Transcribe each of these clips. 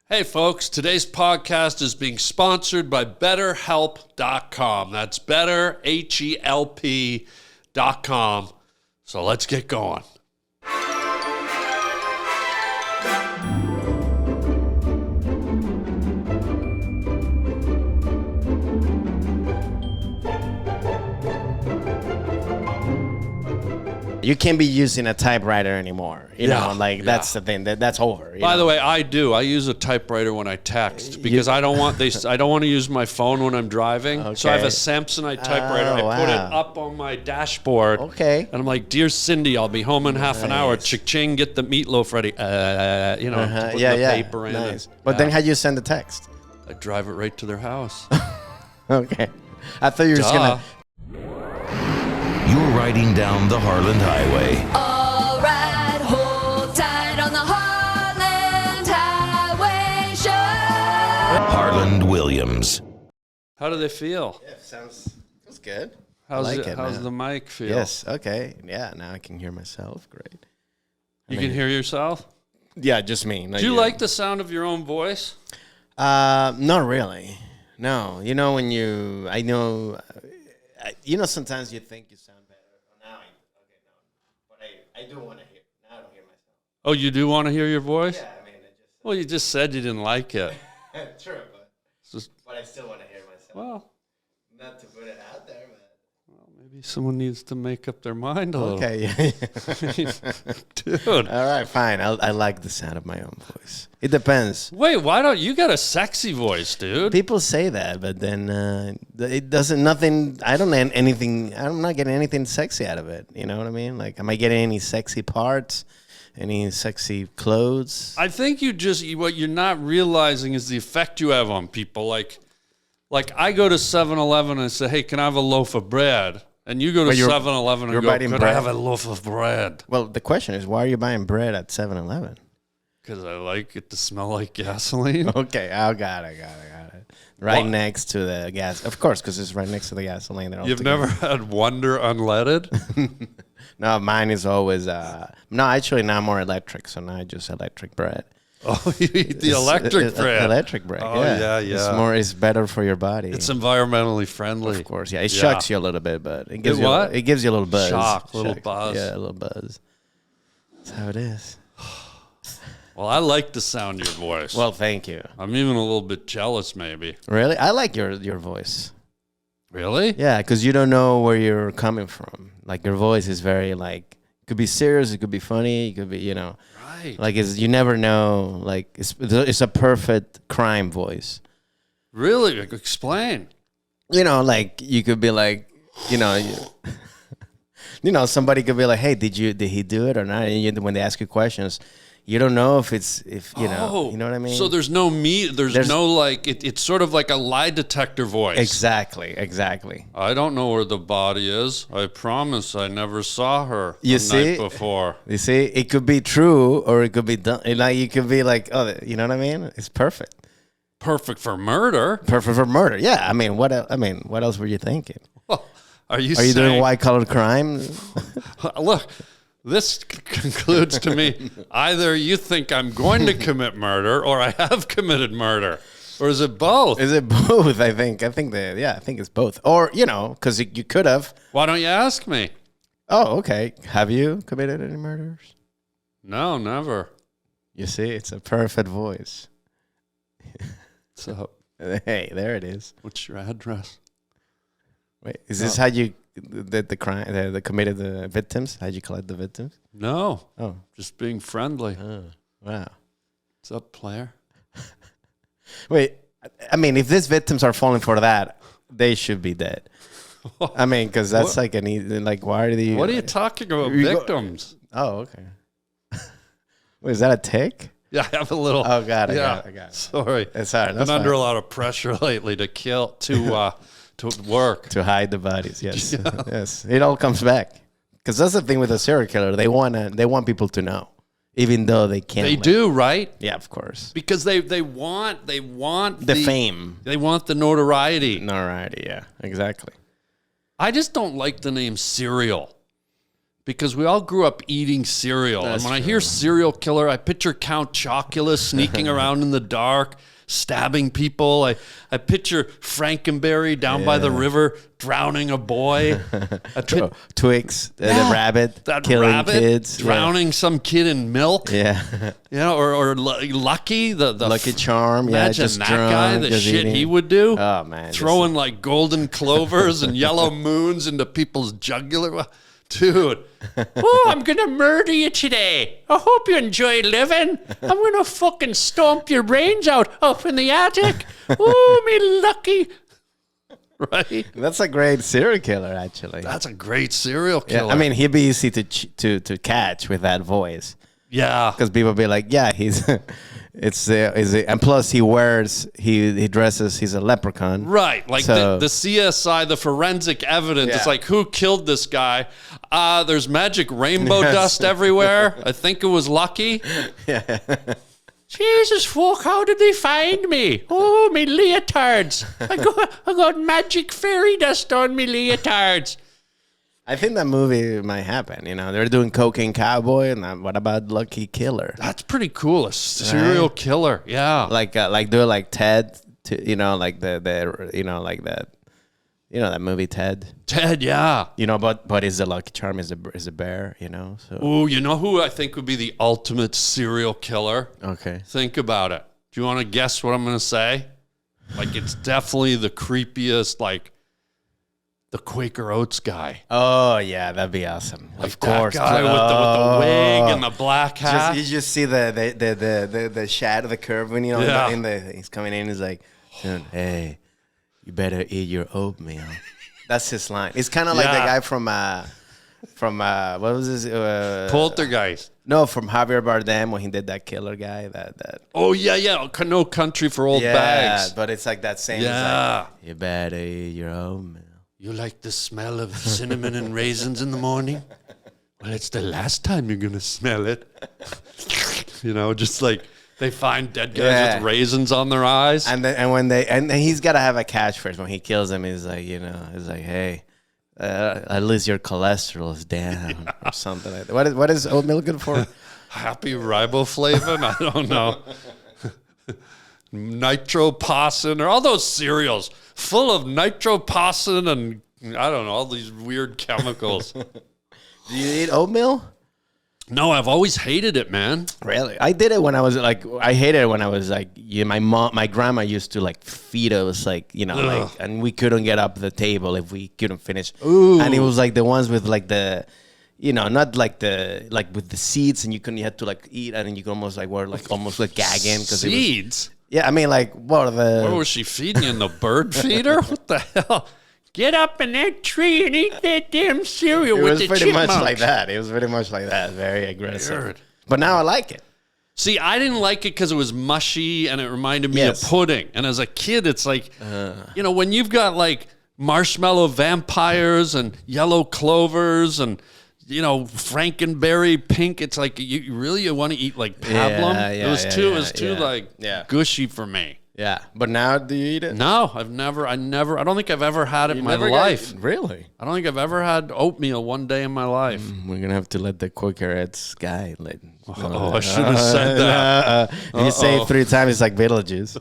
Hey folks, today's podcast is being sponsored by BetterHelp.com. That's better, HELP.com. So let's get going. You can't be using a typewriter anymore. You know, that's the thing. That's over. By the way, I do. I use a typewriter when I text because I don't want to use my phone when I'm driving. Okay. So I have a Samsonite typepwriter. I put it up on my dashboard. Okay. And I'm like, "Dear Cindy, I'll be home in half an hour. Cha-ching, get the meatloaf ready." Put the paper in. Nice. But then how do you send the text? I drive it right to their house. Okay. I thought you were just gonna. You're riding down the Harland Highway. All right, hold tight on the Harland Highway Show. Harland Williams. How do they feel? Yeah, feels good. How's the mic feel? Yes. Okay. Yeah. Now I can hear myself. Great. You can hear yourself? Yeah, just me. Do you like the sound of your own voice? Not really. No. You know sometimes you think you sound better. But I do want to hear. Now I don't hear myself. Oh, you do want to hear your voice? Yeah, I mean, Well, you just said you didn't like it. True, Just, but I still want to hear myself. well, Not to put it out there, but maybe someone needs to make up their mind a little. okay. Dude. All right, fine. I like the sound of my own voice. It depends. Wait, why don't you got a sexy voice, dude? People say that, but then it doesn't. Nothing. I don't have anything. I'm not getting anything sexy out of it. You know what I mean? Like, am I getting any sexy parts? Any sexy clothes? I think what you're not realizing is the effect you have on people. Like I go to 7-Eleven and say, "Hey, can I have a loaf of bread?" And you go to 7-Eleven and go, "Could I have a loaf of bread?" Well, the question is, why are you buying bread at 7-Eleven? Because I like it to smell like gasoline. Okay, I got it. Right next to the gas. Of course, because it's right next to the gasoline. You've never had Wonder unleaded? No, mine is always, no, actually now more electric, so now I just electric bread. Oh, you eat the electric bread. Electric bread, oh, yeah. It's better for your body. It's environmentally friendly. Of course, yeah. It shocks you a little bit, but it gives it gives you a little buzz. Little buzz. Yeah, a little buzz. That's how it is. Well, I like the sound of your voice. Well, thank you. I'm even a little bit jealous, maybe. Really? I like your voice. Really? Yeah, because you don't know where you're coming from. Like, your voice is very, like, it could be serious, it could be funny, it could be, Right. Like, you never know. Like, it's a perfect crime voice. Really? Explain. Like, you could be like, somebody could be like, hey, did he do it or not? And when they ask you questions, you don't know if you know what I mean? So there's no there's no, like, it's sort of like a lie detector voice. Exactly. I don't know where the body is. I promise I never saw her night before. You see, it could be true or it could be done. Like, you could be like, oh, you know what I mean? It's perfect. Perfect for murder. Perfect for murder. Yeah. I mean, what else were you thinking? Are you doing white-collar crime? Look. This concludes to me, either you think I'm going to commit murder or I have committed murder. Or is it both? Is it both? I think it's both. Or, because you could have. Why don't you ask me? Oh, okay. Have you committed any murders? No, never. You see, it's a perfect voice. So, hey, there it is. What's your address? Wait, is this how you... The crime, the committed the victims? How'd you collect the victims? No. Oh. Just being friendly. Oh, wow. What's up, player? Wait, I mean, if these victims are falling for that, they should be dead. I mean, because that's why are they... What are you talking about, victims? Oh, okay. Wait, is that a tick? Yeah, I have a little... Oh, God, I got it. Sorry. It's hard. I've been under a lot of pressure lately to work. To hide the bodies, yes. Yeah. Yes. It all comes back. Because that's the thing with a serial killer. They want people to know. Even though they can't. They do, right? Yeah, of course. Because they want the fame. They want the notoriety. Notoriety, yeah. Exactly. I just don't like the name serial. because we all grew up eating cereal. That's and when I true. hear serial killer, I picture Count Chocula sneaking around in the dark, stabbing people. I picture Frankenberry down by the river drowning a boy. Twix, the rabbit, That killing rabbit kids, drowning some kid in milk. Yeah. You know, or Lucky, the Lucky Charm. Yeah, imagine just that drunk, guy, the just shit eating. he would do. Oh man, Throwing like golden clovers and yellow moons into people's jugular. Dude, oh, I'm going to murder you today. I hope you enjoy living. I'm going to fucking stomp your brains out up in the attic. Oh, me Lucky. Right? That's a great serial killer, actually. That's a great serial Yeah, killer. I mean, he'd be easy to catch with that voice, yeah. because people be like, yeah, he's and plus he dresses, he's a leprechaun. Right, like So- the CSI, the forensic evidence. Yeah. It's like, who killed this guy? There's magic rainbow dust everywhere. I think it was Lucky. Yeah. Jesus, fuck, how did they find me? Oh, me leotards. I got magic fairy dust on me leotards. I think that movie might happen. You know, they're doing Cocaine Cowboy, and what about Lucky Killer? That's pretty cool. A serial killer. Yeah. Like do it like Ted, you know, like the you know, like that, you know, that movie Ted. Ted, yeah. You know, but is the Lucky Charm is a bear, you know? So Ooh, you know who I think would be the ultimate serial killer? okay. Think about it. Do you want to guess what I'm going to say? Like, it's definitely the creepiest, like, the Quaker Oats guy. Oh yeah, that'd be awesome. Of course, That guy with the wig and the black hat. You just see the shadow, the curve when you know Yeah. he's coming in. He's like, "Hey, you better eat your oatmeal." That's his line. It's kind of like the Yeah. guy from what was his Poltergeist. No, from Javier Bardem when he did that killer guy. That Oh, yeah. No Country for Old Bags. but it's like that same. It's Yeah. like, you better eat your oatmeal. You like the smell of cinnamon and raisins in the morning? Well, it's the last time you're going to smell it. You know, just like they find dead guys with raisins on their eyes. And he's got to have a catchphrase when he kills him. He's like, you know, he's like, hey, at least your cholesterol is down or something like that. What is oatmeal good for? Happy riboflavin? I don't know. Nitropocin or all those cereals full of nitropocin and I don't know, all these weird chemicals. Do you eat oatmeal? No, I've always hated it, man. Really? I did it when I was like, I hated it when I was like, my grandma used to like feed us like, you know, like, and we couldn't get up the table if we couldn't finish. Ooh. And it was like the ones with like the, you know, not like with the seeds and you had to like eat and then you could almost like were like almost like gagging. Seeds? Yeah, I mean like, what are the... What was she feeding you in the bird feeder? What the hell? Get up in that tree and eat that damn cereal It with was the pretty much chipmunks. like that. It was pretty much like that. Very aggressive. Weird. But now I like it. See, I didn't like it because it was mushy and it reminded me Yes. of pudding. And as a kid, it's like, you know, when you've got like marshmallow vampires and yellow clovers and, you know, Frankenberry pink, it's like you really want to eat like pablum. It was too like gushy for me. Yeah. But now do you eat it? No, I don't think I've ever had it in my life. Really? I don't think I've ever had oatmeal one day in my life. We're going to have to let the Quakerettes guy. I should have said that. If you say it 3 times, it's like Beetlejuice.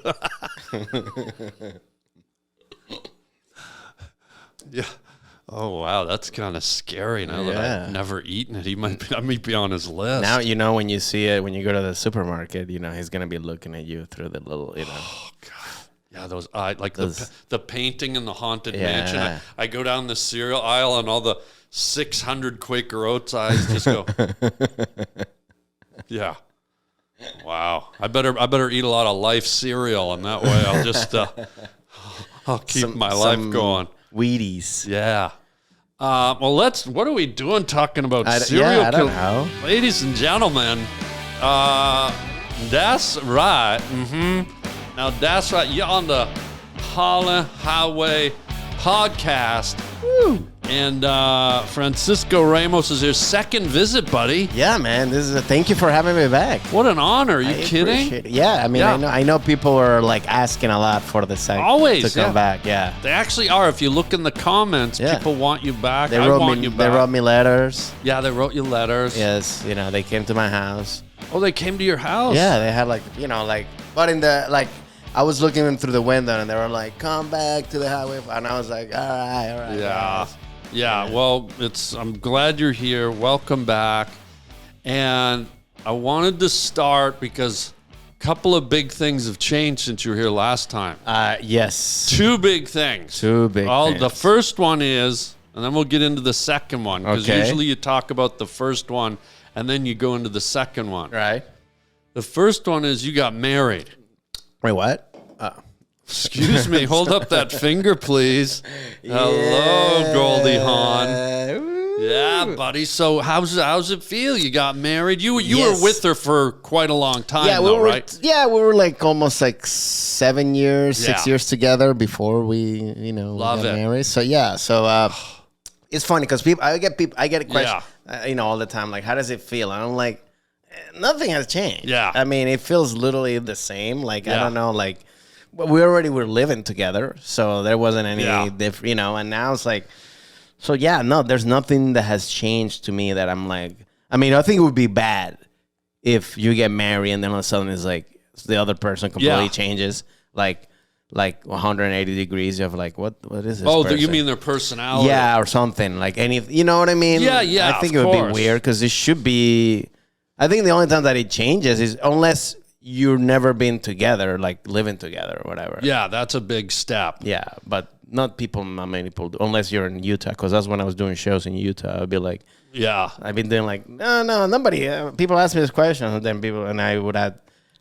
Yeah. Oh, wow. That's kind of scary now that I've never eaten it. I might be on his list. Now, you know, when you see it, when you go to the supermarket, you know, he's going to be looking at you through the little, you know. Oh, God. Yeah, those eyes, like the painting in the Haunted Mansion. I go down the cereal aisle and all the 600 Quaker Oats eyes just go. Yeah. Wow. I better eat a lot of Life cereal, and that way I'll just I'll keep my life going. Wheaties. Yeah. Well, what are we doing talking about serial I don't killers? know. Ladies and gentlemen, that's right. Now, that's right. You're on the Harland Highway podcast. Woo. And Francesco Ramos is your second visit, buddy. Yeah, man. Thank you for having me back. What an honor. Are you kidding? Yeah, I mean, yeah. I know people are like asking a lot for the second Always to come back. Yeah, they actually are. If you look in the comments, people want you back. They wrote me letters. Yeah, they wrote you letters. Yes, they came to my house. Oh, they came to your house? Yeah, they had but in the I was looking them through the window and they were like, "Come back to the highway," and I was like, "All right." Yeah. Yeah, well, I'm glad you're here. Welcome back. And I wanted to start because a couple of big things have changed since you were here last time. Yes. Two big things. Things. The first one is, and then we'll get into the second one, because usually you talk about the first one and then you go into the second one. Right. The first one is you got married. Wait, what? Excuse me. Hold up that finger, please. Hello, Goldie Hawn. Yeah, buddy. So how's it feel? You got married. You were with her for quite a long time, right? Yeah, we were like almost like 7 years, 6 years together before we, got married. So it's funny because I get a question, all the time, like, how does it feel? And I'm like, nothing has changed. Yeah. I mean, it feels literally the same. Like, I don't know, like. We already were living together, so there wasn't any different, and now it's like, there's nothing that has changed to me that I'm like, I mean, I think it would be bad if you get married and then all of a sudden it's like the other person completely changes, like 180 degrees. You have like, what is this? Oh, you mean their personality? Yeah, or something like you know what I mean? Yeah. I think it would be weird because it should be. I think the only time that it changes is unless you've never been together, like living together or whatever. Yeah, that's a big not many people do, unless you're in Utah, because that's when I was doing shows in Utah. I'd be like, I've been doing like, no, nobody. People ask me this question, and I would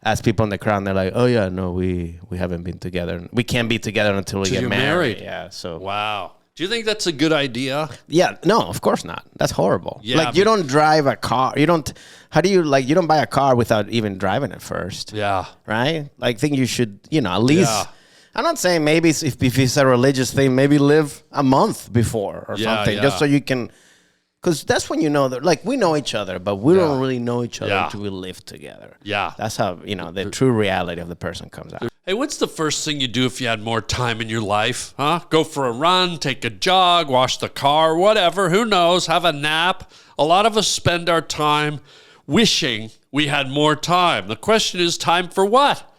ask people in the crowd, and they're like, oh yeah, no, we haven't been together. We can't be together until we get married. Yeah, so. Wow. Do you think that's a good idea? Yeah, no, of course not. That's horrible. Yeah, like, you don't drive a car. You don't buy a car without even driving it first. Yeah. Right? Like, I think you should, at least, I'm not saying maybe if it's a religious thing, maybe live a month before or something, just so you can, because that's when you know that, like, we know each other, but we don't really know each other until we live together. Yeah. That's how, the true reality of the person comes out. Hey, what's the first thing you do if you had more time in your life? Huh? Go for a run, take a jog, wash the car, whatever. Who knows? Have a nap. A lot of us spend our time wishing we had more time. The question is, time for what?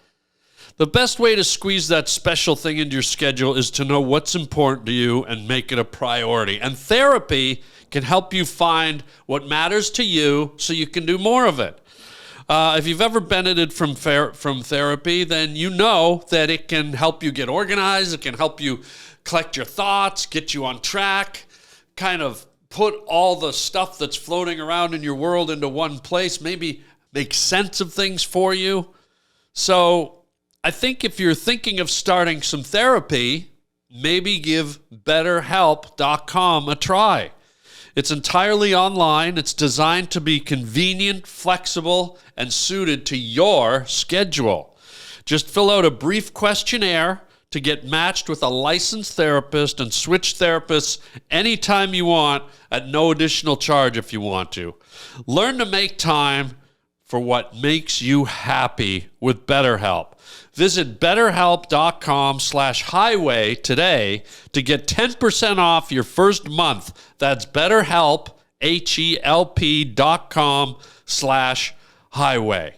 The best way to squeeze that special thing into your schedule is to know what's important to you and make it a priority. And therapy can help you find what matters to you so you can do more of it. If you've ever benefited from therapy, then you know that it can help you get organized. It can help you collect your thoughts, get you on track, kind of put all the stuff that's floating around in your world into one place, maybe make sense of things for you. So I think if you're thinking of starting some therapy, maybe give BetterHelp.com a try. It's entirely online. It's designed to be convenient, flexible, and suited to your schedule. Just fill out a brief questionnaire to get matched with a licensed therapist and switch therapists anytime you want at no additional charge if you want to. Learn to make time for what makes you happy with BetterHelp. Visit BetterHelp.com/highway today to get 10% off your first month. That's BetterHelp, HELP.com/highway.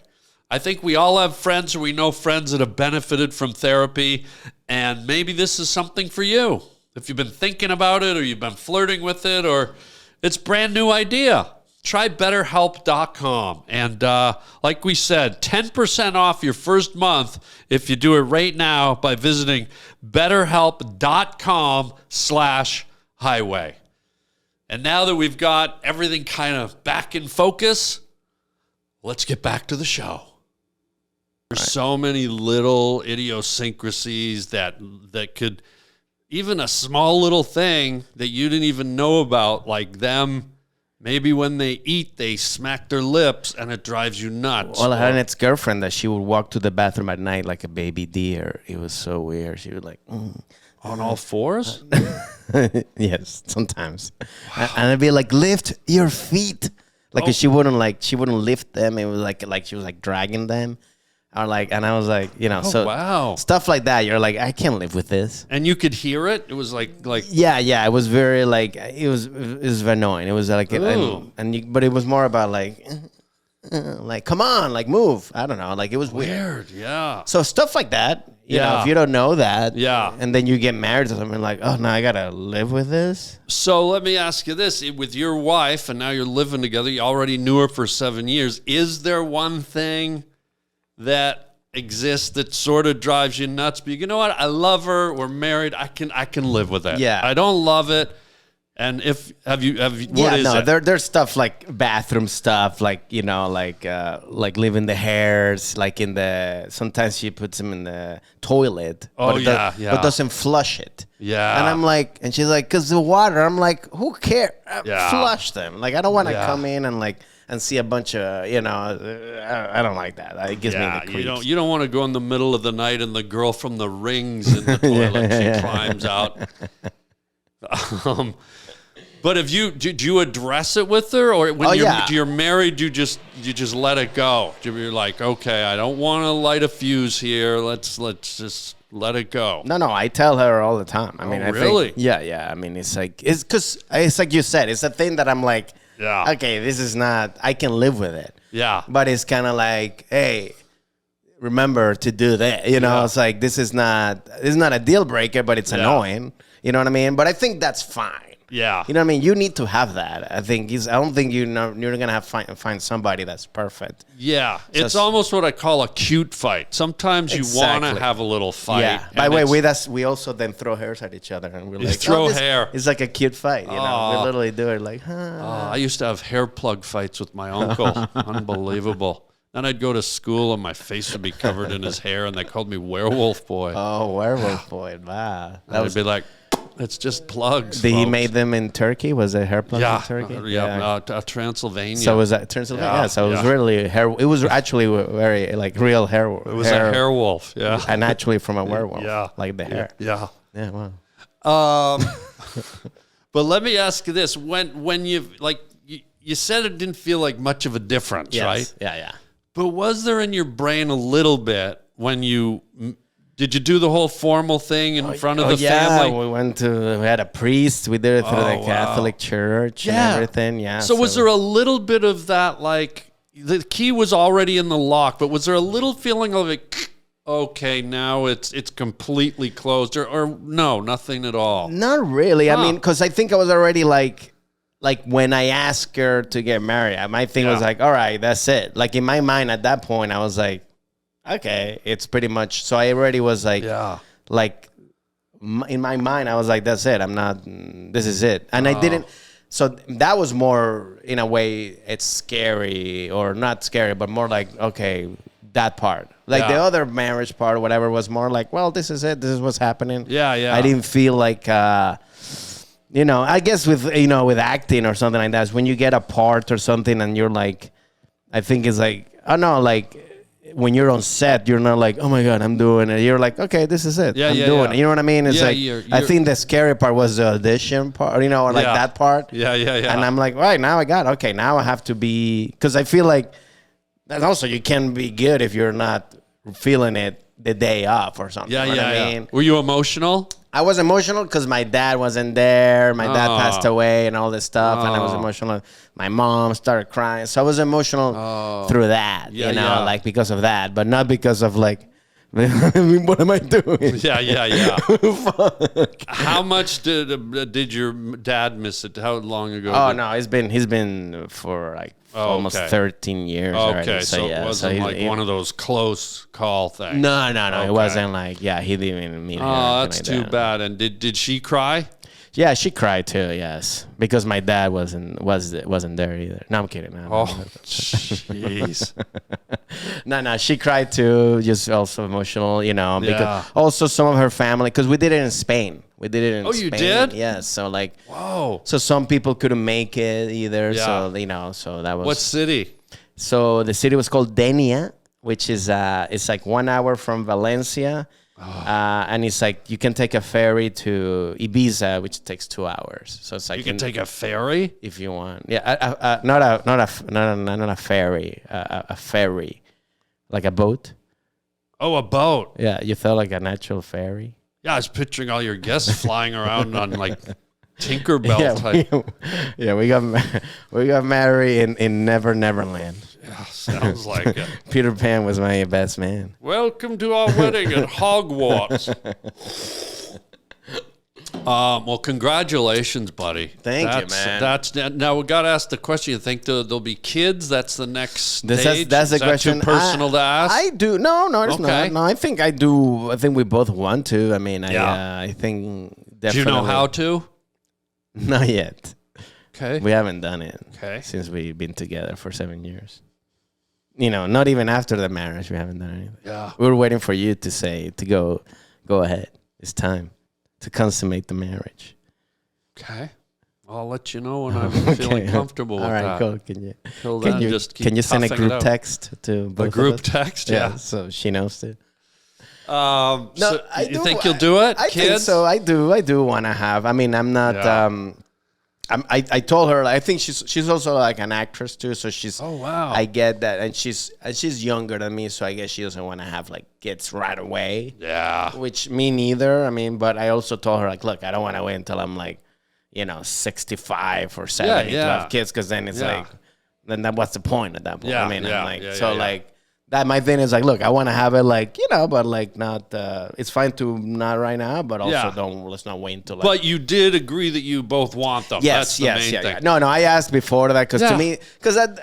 I think we all have friends or we know friends that have benefited from therapy, and maybe this is something for you. If you've been thinking about it or you've been flirting with it or it's a brand new idea, try BetterHelp.com. And like we said, 10% off your first month if you do it right now by visiting BetterHelp.com/highway. And now that we've got everything kind of back in focus, let's get back to the show. There's so many little idiosyncrasies that could, even a small little thing that you didn't even know about, like them maybe when they eat, they smack their lips, and it drives you nuts. Well, I had an ex-girlfriend that she would walk to the bathroom at night like a baby deer. It was so weird. She would like... On all fours? Yes, sometimes. And I'd be like, lift your feet. Like she wouldn't lift them. It was like she was like dragging them. Or like, and I was like, wow. Stuff like that. You're like, I can't live with this. And you could hear it? It was like Yeah. It was very like, it was annoying. It was like, but it was more about like, come on, like move. I don't know. Like it was weird. Yeah. So stuff like that. You know, if you don't know that, and then you get married to someone, like, oh, now I gotta live with this. So let me ask you this: with your wife, and now you're living together, you already knew her for 7 years. Is there one thing that exists that sort of drives you nuts? But you know what? I love her. We're married. I can live with it. Yeah. I don't love it. And have you what is it? There's stuff like bathroom stuff, like like leaving the hairs, like sometimes she puts them in the toilet, but doesn't flush it. Yeah. And I'm like, and she's like, 'cause the water. I'm like, who cares? Flush them. Like I don't want to come in and see a bunch of I don't like that. It gives me the creeps. You don't want to go in the middle of the night and the girl from the Rings in the toilet she climbs out. But do you address it with her, or when you're married, you just let it go? You're like, okay, I don't want to light a fuse here. Let's just let it go. No, I tell her all the time. I mean, really? Yeah. I mean, it's because it's like you said, it's a thing that I'm like, okay, this is not. I can live with it. Yeah. But it's kind of like, hey, remember to do that. It's like this is not a deal breaker, but it's annoying. You know what I mean? But I think that's fine. Yeah. You know what I mean? You need to have that. I don't think you're going to find somebody that's perfect. Yeah. It's almost what I call a cute fight. Sometimes you want to have a little fight. Yeah. By the way, with us, we also then throw hairs at each other. And we're like, throw hair. It's like a cute fight. We literally do it like, I used to have hair plug fights with my uncle. Unbelievable. Then I'd go to school and my face would be covered in his hair and they called me Werewolf Boy. Oh, Werewolf Boy. Wow. That would be like... It's just plugs. Did he made them in Turkey? Was it hair plugs in Turkey? Transylvania. So was that Transylvania? Yeah, so it was really hair. It was actually very like real hair. It was a hair wolf. Yeah, and actually from a werewolf. Yeah, like the hair. Yeah. Wow. But let me ask you this: when you said it didn't feel like much of a difference, right? Yeah. But was there in your brain a little bit when you? Did you do the whole formal thing in front of the family? We had a priest. We did it through the Catholic Church and everything. Yeah. So was there a little bit of that, like the key was already in the lock, but was there a little feeling of it? Okay, now it's completely closed, or no, nothing at all? Not really. I mean, because I think I was already like when I asked her to get married, my thing was like, all right, that's it. Like in my mind at that point, I was like, okay, it's pretty much. So I already was like, in my mind, I was like, that's it. This is it. And I didn't. So that was more, in a way, it's scary or not scary, but more like, okay, that part. Like the other marriage part or whatever was more like, well, this is it. This is what's happening. Yeah. I didn't feel like, I guess with acting or something like that, is when you get a part or something and you're like, I think it's like, like, when you're on set, you're not like, oh my God, I'm doing it. You're like, okay, this is it. I'm doing it. You know what I mean? It's I think the scary part was the audition part, or like that part. Yeah. And I'm like, right, now now I have to be, because I feel like, and also you can't be good if you're not feeling it the day off or something. I mean? Were you emotional? I was emotional because my dad wasn't there. My dad passed away and all this stuff. And I was emotional. My mom started crying. So I was emotional through that, like because of that. But not because of like, I mean, what am I doing? Yeah. How much did your dad miss it? How long ago? Oh, no, he's been for like almost 13 years already. Okay, so it wasn't like one of those close call things. No. It wasn't like, he didn't even meet her. Oh, that's too bad. And did she cry? Yeah, she cried too, yes. Because my dad wasn't there either. No, I'm kidding. Oh, jeez. No, she cried too, just also emotional, because also some of her family, because we did it in Spain. We did it in Spain. You did? Yeah. So like, Whoa. so some people couldn't make it either. Yeah. So so that was. What city? So the city was called Denia, which is it's like 1 hour from Valencia, and it's like you can take a ferry to Ibiza, which takes 2 hours. So it's like You can take a ferry? if you want. Yeah, not a ferry, a ferry, like a boat. Oh, a boat. Yeah, you thought like a natural ferry. Yeah, I was picturing all your guests flying around on like Tinkerbell type. We got married in Neverland. Yeah, sounds like it. Peter Pan was my best man. Welcome to our wedding at Hogwarts. Well, congratulations, buddy. Thank you, man. That's now we got to ask the question. You think there'll be kids? That's the next stage. That's Is the question. Too personal to ask. I do. No, it's Okay. not. No, I think I do. I think we both want to. I mean, I think Do definitely. you know how to? Not yet. Okay. We haven't done it. Okay. Since we've been together for 7 years. You know, not even after the marriage, we haven't done anything. Yeah. We were waiting for you to say to go ahead. It's time to consummate the marriage. Okay. I'll let you know when I'm feeling comfortable with All right, that. cool. Till then, just keep can you send a toughing it group out. text to both A group of us? text? Yeah. So she knows it. No, so I you do- think you'll do it? I kids? think so. I do want to have. I mean, I'm not. Yeah. I told her. I think she's also like an actress too. So she's. Oh, wow. I get that, and she's younger than me, so I guess she doesn't want to have like kids right away. Yeah. Which me neither. I mean, but I also told her like, look, I don't want to wait until I'm like, 65 or 70 to yeah. have kids, because then it's Yeah. like, then what's the point at that point? Yeah, I mean, yeah, I'm like, yeah, so yeah. like. That my thing is like, look, I want to have it like, but like not, it's fine to not right now, but also Yeah. let's not wait until like. But you did agree that you both want them. That's the main thing. Yeah. No, I asked before that because Yeah. to me, because I'm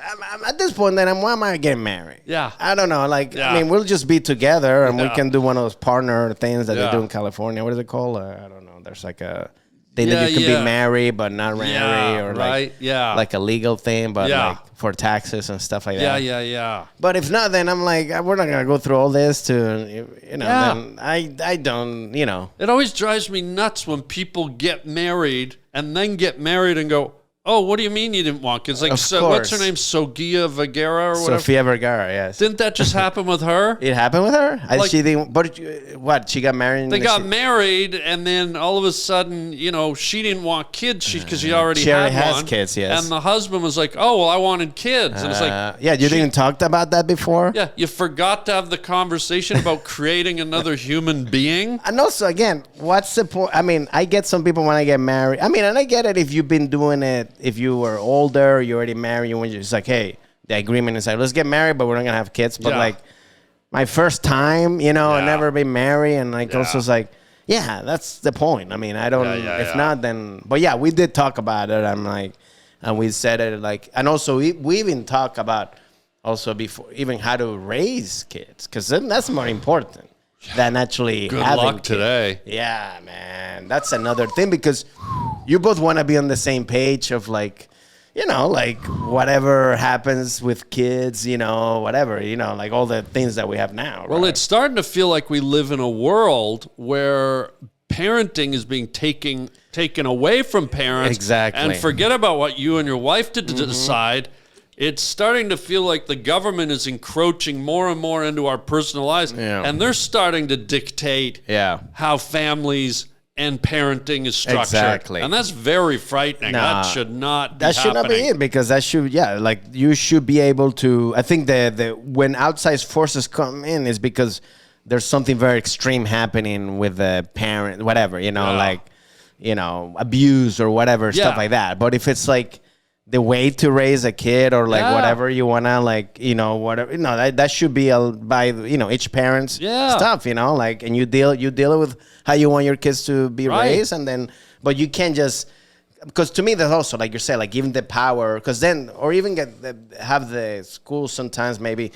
at this point, then why am I getting married? Yeah. I don't know. Like, Yeah. I mean, we'll just be together and we Yeah. can do one of those partner things that Yeah. they do in California. What is it called? I don't know. There's like a thing Yeah, that you can yeah. be married but not married, Yeah, or right. like a legal thing, but Yeah. like for taxes and stuff like Yeah, that. yeah. But if not, then I'm like, we're not gonna go through all this to, Yeah. Then I don't, It always drives me nuts when people get married and then get married and go, oh, what do you mean you didn't want kids? Like, Of what's her course. name? Sogia Vergara or whatever? Sofia Vergara, yes. Didn't that just happen with her? It happened with her? Like- She didn't. But what? She got married. They got married, and then all of a sudden, she didn't want kids because she already She had already has one. kids, yes. And the husband was like, "Oh, well, I wanted kids," and it's like, yeah, you didn't talk about that before. "Yeah, you forgot to have the conversation about creating another human being." And also, again, what's the point? I mean, I get some people when I get married. I mean, and I get it if you've been doing it, if you were older, you already married, you just like, hey, the agreement is like, let's get married, but we're not gonna have kids. But Yeah. like, my first time, I never been married, and like also it's like, yeah, that's the point. I mean, I don't. If not, then. But yeah, we did talk about it. I'm like, and we said it like, and also we even talk about also before even how to raise kids, because then that's more important than actually Good having luck kids. today. Yeah, man, that's another thing, because you both want to be on the same page of like, like whatever happens with kids, whatever, like all the things that we have now. Well, right? it's starting to feel like we live in a world where parenting is being taken away from parents. Exactly. And forget about what you and your wife did to decide. It's starting to feel like the government is encroaching more and more into our personal lives. Yeah. And they're starting to dictate how families and parenting is structured. Exactly. And that's very frightening. Nah, that should not be That should not be happening. it, because that should, like you should be able to. I think the when outside forces come in is because there's something very extreme happening with the parent, whatever, like, abuse or whatever, stuff like that. But if it's like the way to raise a kid or like whatever you wanna, like, whatever, that should be by each parent's stuff, like, and you deal with how you want your kids to be raised, and then, but you can't just, because to me that's also like you said, like giving the power, because then, or even have the school sometimes maybe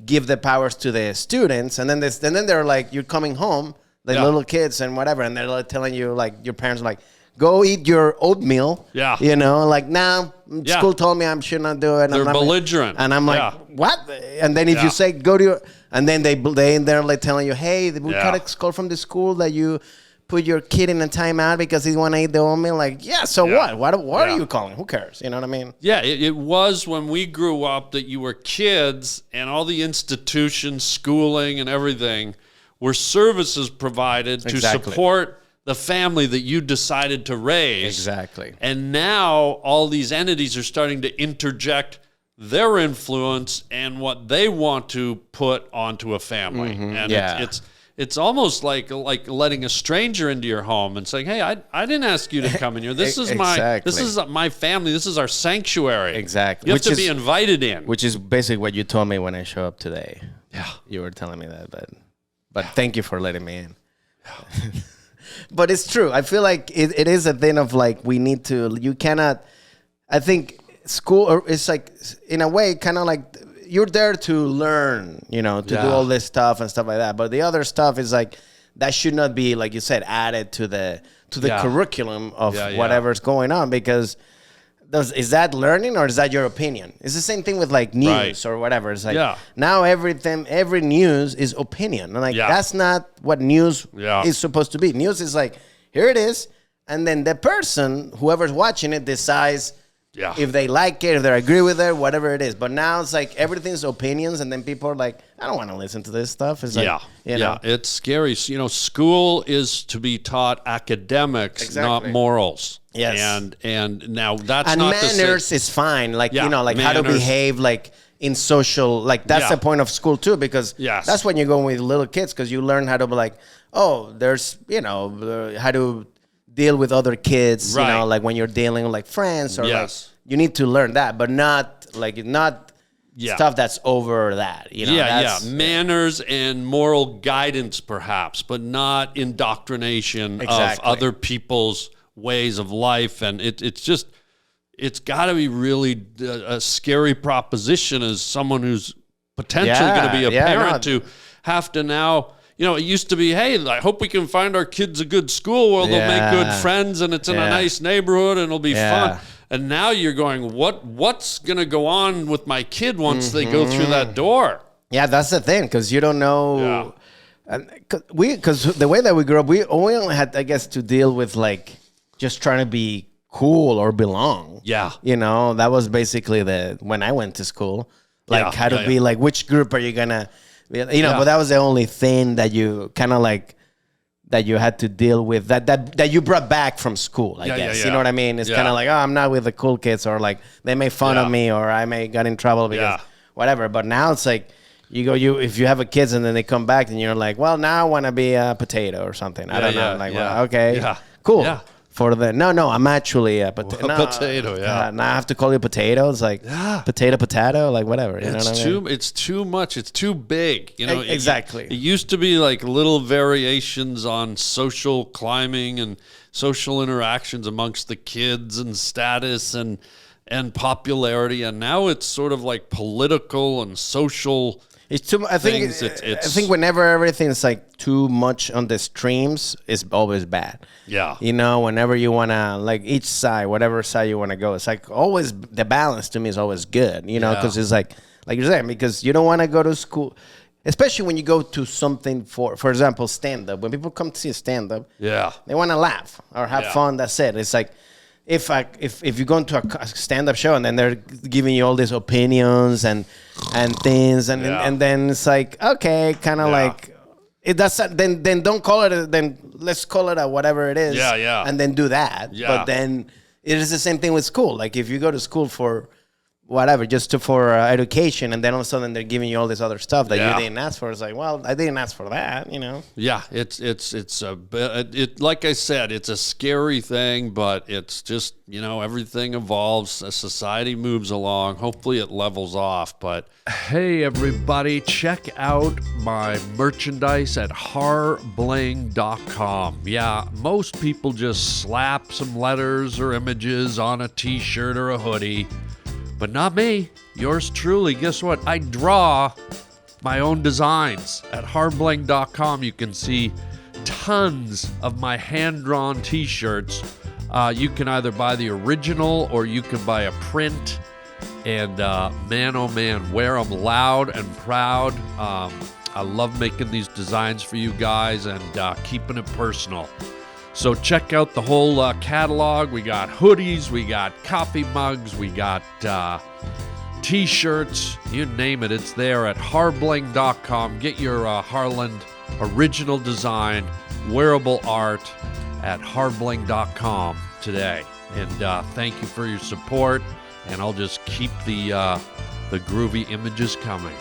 give the powers to the students, and then they're like, you're coming home, like little kids and whatever, and they're like telling you, like, your parents are like, go eat your oatmeal. Yeah. Like, now school told me I should not do it. They're belligerent. And I'm like, what? And then if you say go to your, and then they're like telling you, hey, we got a call from the school that you put your kid in a timeout because he want to eat the oatmeal. Like, yeah, so what? What are you calling? Who cares? You know what I mean? Yeah, it was when we grew up that you were kids and all the institutions, schooling and everything were services provided to support the family that you decided to raise. Exactly. And now all these entities are starting to interject their influence and what they want to put onto a family. And it's almost like letting a stranger into your home and saying, "Hey, I didn't ask you to come in here. This is my family. This is our sanctuary." Exactly. You have to be invited in. Which is basically what you told me when I show up today. Yeah. You were telling me that, but thank you for letting me in. But it's true. I feel like it is a thing of like you cannot. I think school is like in a way kind of like. You're there to learn, to do all this stuff and stuff like that. But the other stuff is like that should not be, like you said, added to the curriculum of whatever's going on. Because is that learning or is that your opinion? It's the same thing with like news or whatever. It's like now every news is opinion. And like that's not what news is supposed to be. News is like, here it is. And then the person, whoever's watching it, decides if they like it, if they agree with it, whatever it is. But now it's like everything's opinions, and then people are like, I don't want to listen to this stuff. It's like, it's scary. School is to be taught academics, not morals. Yes. And now that's and not manners is fine. Like, like how to behave, like in social, like that's the point of school too, because that's when you go with little kids, because you learn how to be like, there's, how to deal with other kids, like when you're dealing with like friends or like you need to learn that, but not stuff that's over that. Manners and moral guidance perhaps, but not indoctrination of other people's ways of life. And it's got to be really a scary proposition as someone who's potentially going to be a parent to have to now. It used to be, hey, I hope we can find our kids a good school where they'll make good friends and it's in a nice neighborhood and it'll be fun. And now you're going, what's going to go on with my kid once they go through that door? Yeah, that's the thing, because you don't know. Because the way that we grew up, we only had, I guess, to deal with like just trying to be cool or belong. Yeah. That was basically when I went to school. Like how to be like, which group are you going to... but that was the only thing that you kind of like that you had to deal with that you brought back from school, I guess. You know what I mean? It's kind of like, I'm not with the cool kids, or like they made fun of me, or I may got in trouble because whatever. But now it's like if you have a kids and then they come back and you're like, well, now I want to be a potato or something. I don't know. Like, well, okay, cool. Yeah. I'm actually a potato. Potato, now I have to call you potato. It's like potato, like whatever. You know what I mean? It's too much. It's too big. Exactly. It used to be like little variations on social climbing and social interactions amongst the kids and status and popularity, and now it's sort of like political and social. It's too. I think whenever everything's like too much on the streams, it's always bad. Yeah. Whenever you wanna like each side, whatever side you wanna go, it's like always the balance to me is always good. Because it's like you're saying, because you don't want to go to school, especially when you go to something for example, stand up. When people come to see a stand up, they want to laugh or have fun. That's it. It's like. If you go into a stand-up show and then they're giving you all these opinions and things and then it's like, okay, kind of like it does. Then don't call it. Then let's call it a whatever it is. And then do that. But then it is the same thing with school. Like if you go to school for whatever, just for education, and then all of a sudden they're giving you all this other stuff that you didn't ask for. It's like, well, I didn't ask for that, Yeah, it's like I said, it's a scary thing, but it's just everything evolves as society moves along. Hopefully, it levels off. But hey, everybody, check out my merchandise at harbling.com. Yeah, most people just slap some letters or images on a T-shirt or a hoodie. But not me. Yours truly. Guess what? I draw my own designs. At harbling.com, you can see tons of my hand-drawn T-shirts. You can either buy the original or you can buy a print. And man, oh man, wear them loud and proud. I love making these designs for you guys and keeping it personal. So check out the whole catalog. We got hoodies, we got coffee mugs, we got T-shirts, you name it, it's there at harbling.com. Get your Harland original design, wearable art at harbling.com today. And thank you for your support, and I'll just keep the groovy images coming.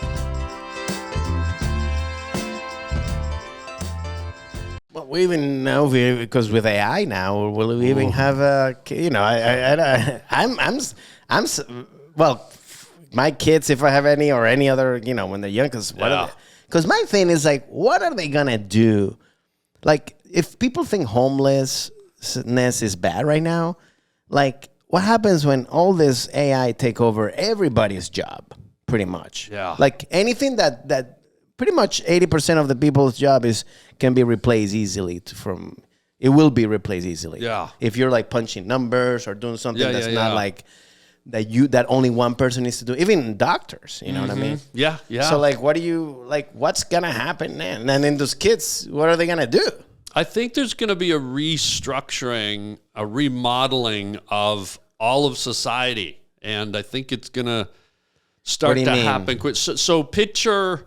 Well, we even know because with AI now, will we even have a? Well, my kids, if I have any, or any other, when they're young, because my thing is like, what are they gonna do? Like, if people think homelessness is bad right now, like, what happens when all this AI take over everybody's job, pretty much? Yeah. Like, anything that pretty much 80% of the people's job can be replaced easily it will be replaced easily. Yeah. If you're like punching numbers or doing something not like that only one person needs to do, even doctors, you know what I mean? Yeah, yeah. So like, what's gonna happen then? And then those kids, what are they gonna do? I think there's going to be a restructuring, a remodeling of all of society. And I think it's going to start to happen quick. So picture,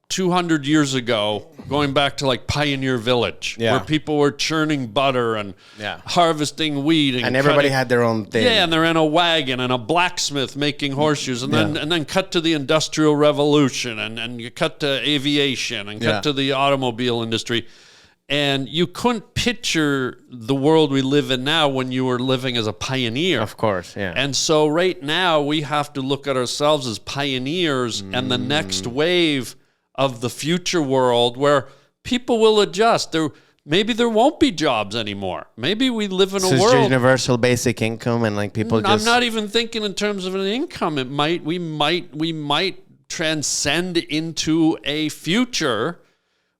200 years ago, going back to like Pioneer Village, where people were churning butter and harvesting wheat. And everybody had their own thing. Yeah, and they're in a wagon and a blacksmith making horseshoes. And then cut to the Industrial Revolution, and you cut to aviation, and cut to the automobile industry. And you couldn't picture the world we live in now when you were living as a pioneer. Of course, yeah. And so right now we have to look at ourselves as pioneers and the next wave of the future world where people will adjust. Maybe there won't be jobs anymore. Maybe we live in a world. It's universal basic income, and like people I'm not even thinking in terms of an income. We might transcend into a future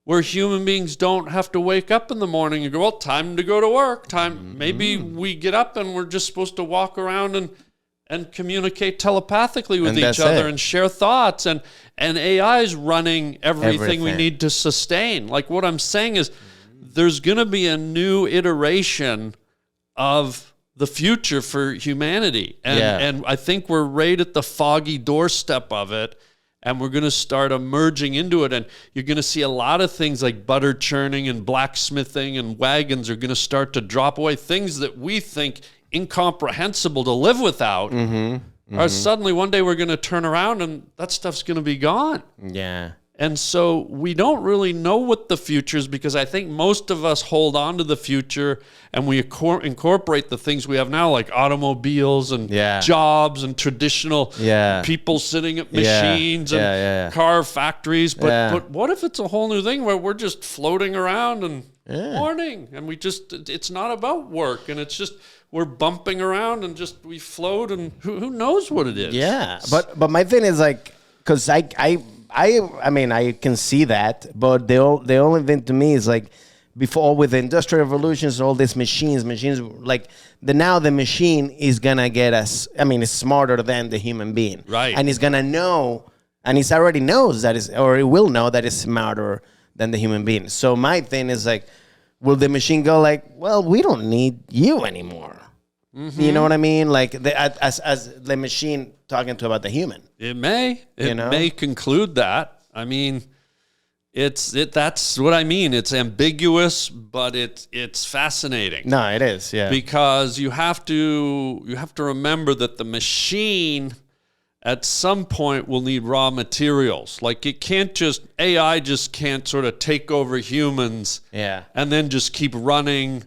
where human beings don't have to wake up in the morning and go, well, time to go to work. Maybe we get up and we're just supposed to walk around and communicate telepathically with each other and share thoughts. And AI is running everything we need to sustain. Like, what I'm saying is there's going to be a new iteration of the future for humanity. And I think we're right at the foggy doorstep of it. And we're going to start emerging into it. And you're going to see a lot of things like butter churning and blacksmithing and wagons are going to start to drop away. Things that we think incomprehensible to live without are suddenly one day we're going to turn around and that stuff's going to be gone. Yeah. And so we don't really know what the future is, because I think most of us hold on to the future and we incorporate the things we have now, like automobiles and jobs and traditional people sitting at machines and car factories. But what if it's a whole new thing where we're just floating around and morning, and it's not about work, and it's just we're bumping around and just we float, and who knows what it is. Yeah, but my thing is like, because I mean, I can see that, but the only thing to me is like, before with the industrial revolutions, all these machines, like now the machine is gonna get us. I mean, it's smarter than the human being, right? And it's gonna know, and it already knows that or it will know that it's smarter than the human being. So my thing is like, will the machine go like, well, we don't need you anymore? You know what I mean? Like as the machine talking to about the human. It may conclude that. I mean, that's what I mean. It's ambiguous, but it's fascinating. No, it is, yeah. Because you have to remember that the machine at some point will need raw materials. Like AI just can't sort of take over humans and then just keep running,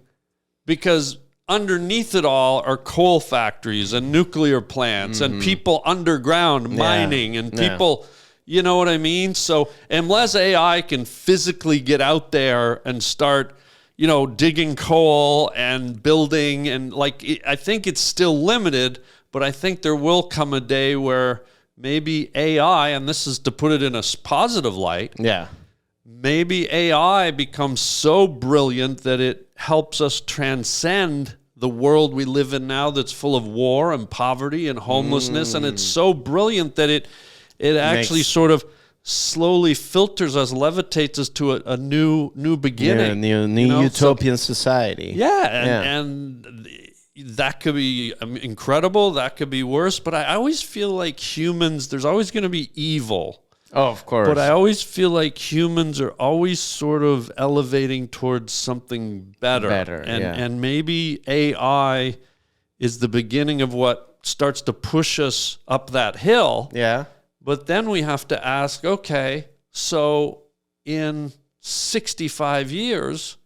because underneath it all are coal factories and nuclear plants and people underground mining and people, you know what I mean? So unless AI can physically get out there and start, digging coal and building, and I think it's still limited, but I think there will come a day where maybe AI, and this is to put it in a positive light, maybe AI becomes so brilliant that it helps us transcend the world we live in now that's full of war and poverty and homelessness. And it's so brilliant that it actually sort of slowly filters us, levitates us to a new beginning. New utopian society. And that could be incredible. That could be worse. But I always feel like humans, there's always going to be evil. Oh, of course. But I always feel like humans are always sort of elevating towards something better. And maybe AI is the beginning of what starts to push us up that hill. Yeah. But then we have to ask, okay, so in 65 years,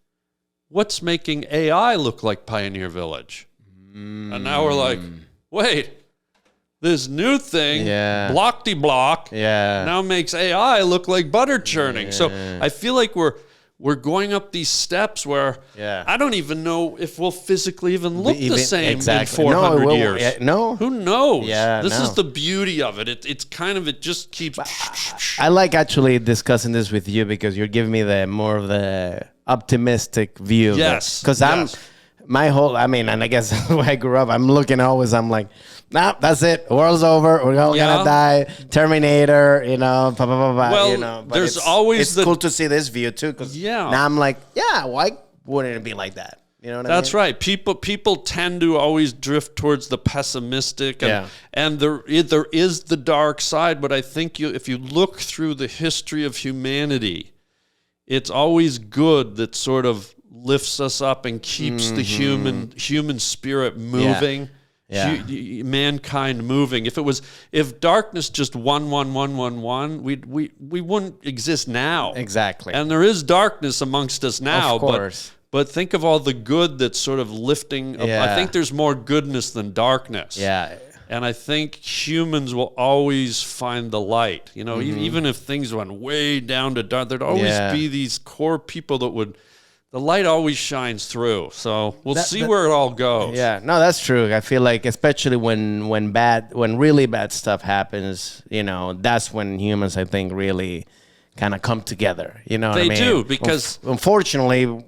what's making AI look like Pioneer Village? And now we're like, wait, this new thing, block-de-block, now makes AI look like butter churning. So I feel like we're going up these steps where I don't even know if we'll physically even look the same in 400 years. No. Who knows? This is the beauty of it. It's kind of, it just keeps... I like actually discussing this with you because you're giving me the more of the optimistic view. Yes. Because and I guess when I grew up, I'm like, nah, that's it. World's over. We're all gonna die. Terminator, Well, but there's always it's cool to see this view too. Because now I'm like, why wouldn't it be like that? You know what I mean? That's right. People tend to always drift towards the pessimistic, and there is the dark side. But I think if you look through the history of humanity, it's always good that sort of lifts us up and keeps the human spirit moving. Mankind moving. If darkness just won, we wouldn't exist now. Exactly. And there is darkness amongst us now. Of course. But think of all the good that's sort of lifting. I think there's more goodness than darkness. Yeah. And I think humans will always find the light. Even if things went way down to dark, there'd always be these core people that the light always shines through. So we'll see where it all goes. Yeah, no, that's true. I feel like especially when really bad stuff happens, that's when humans, I think, really kind of come together. You know what I mean? They do, because unfortunately,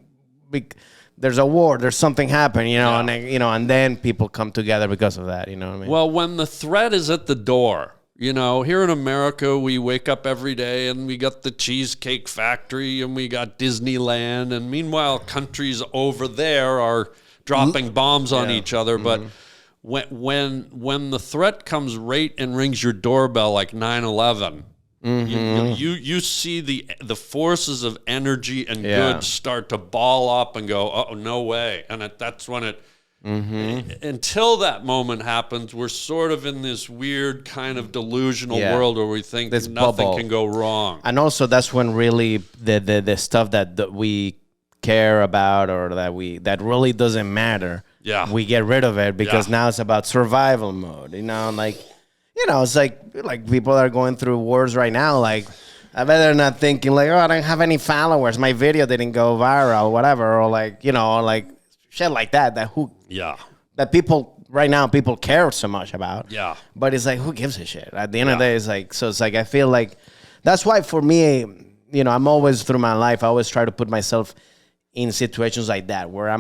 there's a war, there's something happened, and then people come together because of that. You know what I mean? Well, when the threat is at the door. Here in America, we wake up every day and we got the Cheesecake Factory and we got Disneyland. And meanwhile, countries over there are dropping bombs on each other. But when the threat comes right and rings your doorbell like 9/11, you see the forces of energy and good start to ball up and go, oh, no way. And that's when it... Until that moment happens, we're sort of in this weird kind of delusional world where we think this nothing can go wrong. And also, that's when really the stuff that we care about or that really doesn't matter. Yeah, we get rid of it because now it's about survival mode. It's like people are going through wars right now. Like, I bet they're not thinking like, oh, I don't have any followers, my video didn't go viral, or whatever, or shit like that. That people care so much about. Yeah. But it's like, who gives a shit? At the end of the day, I feel like that's why for me, I'm always through my life, I always try to put myself in situations like that where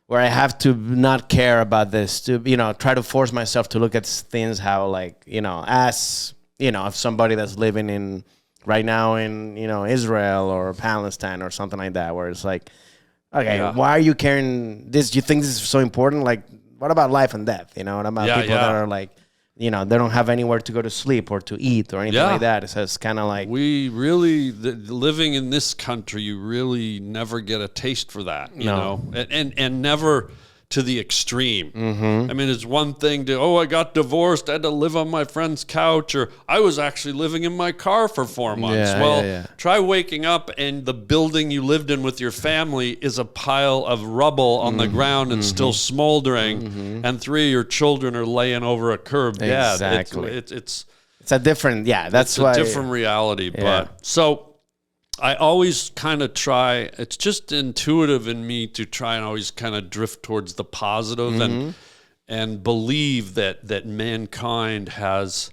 where I have to not care about this, to, try to force myself to look at things how if somebody that's living right now in, Israel or Palestine or something like that, where it's like, okay, why are you caring this? Do you think this is so important? Like, what about life and death? What about people that are like, they don't have anywhere to go to sleep or to eat or anything like that. So it's kind of like... We really, living in this country, you really never get a taste for that, you know? And never... to the extreme. I mean, it's one thing to, I got divorced, I had to live on my friend's couch, or I was actually living in my car for 4 months. Try waking up and the building you lived in with your family is a pile of rubble on the ground and still smoldering, and 3 of your children are laying over a curb dead. Exactly. It's a different, that's why... It's a different reality, but... So... I always kind of try, it's just intuitive in me to try and always kind of drift towards the positive and believe that mankind has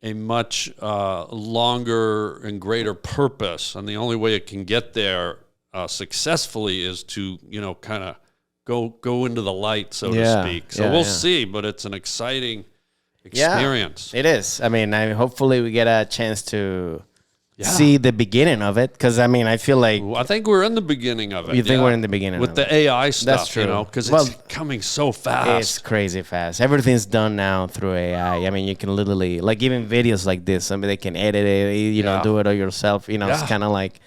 a much longer and greater purpose. And the only way it can get there successfully is to, kind of go into the light, so to speak. So we'll see, but it's an exciting experience. Yeah, it is. I mean, hopefully we get a chance to see the beginning of it, because I mean, I feel like I think we're in the beginning of it. You think we're in the beginning with of the AI stuff? That's true. You know, because it's coming so fast. It's crazy fast. Everything's done now through AI. I mean, you can literally, like, even videos like this, somebody can edit it, you know, do it all yourself. You know, it's kind of like,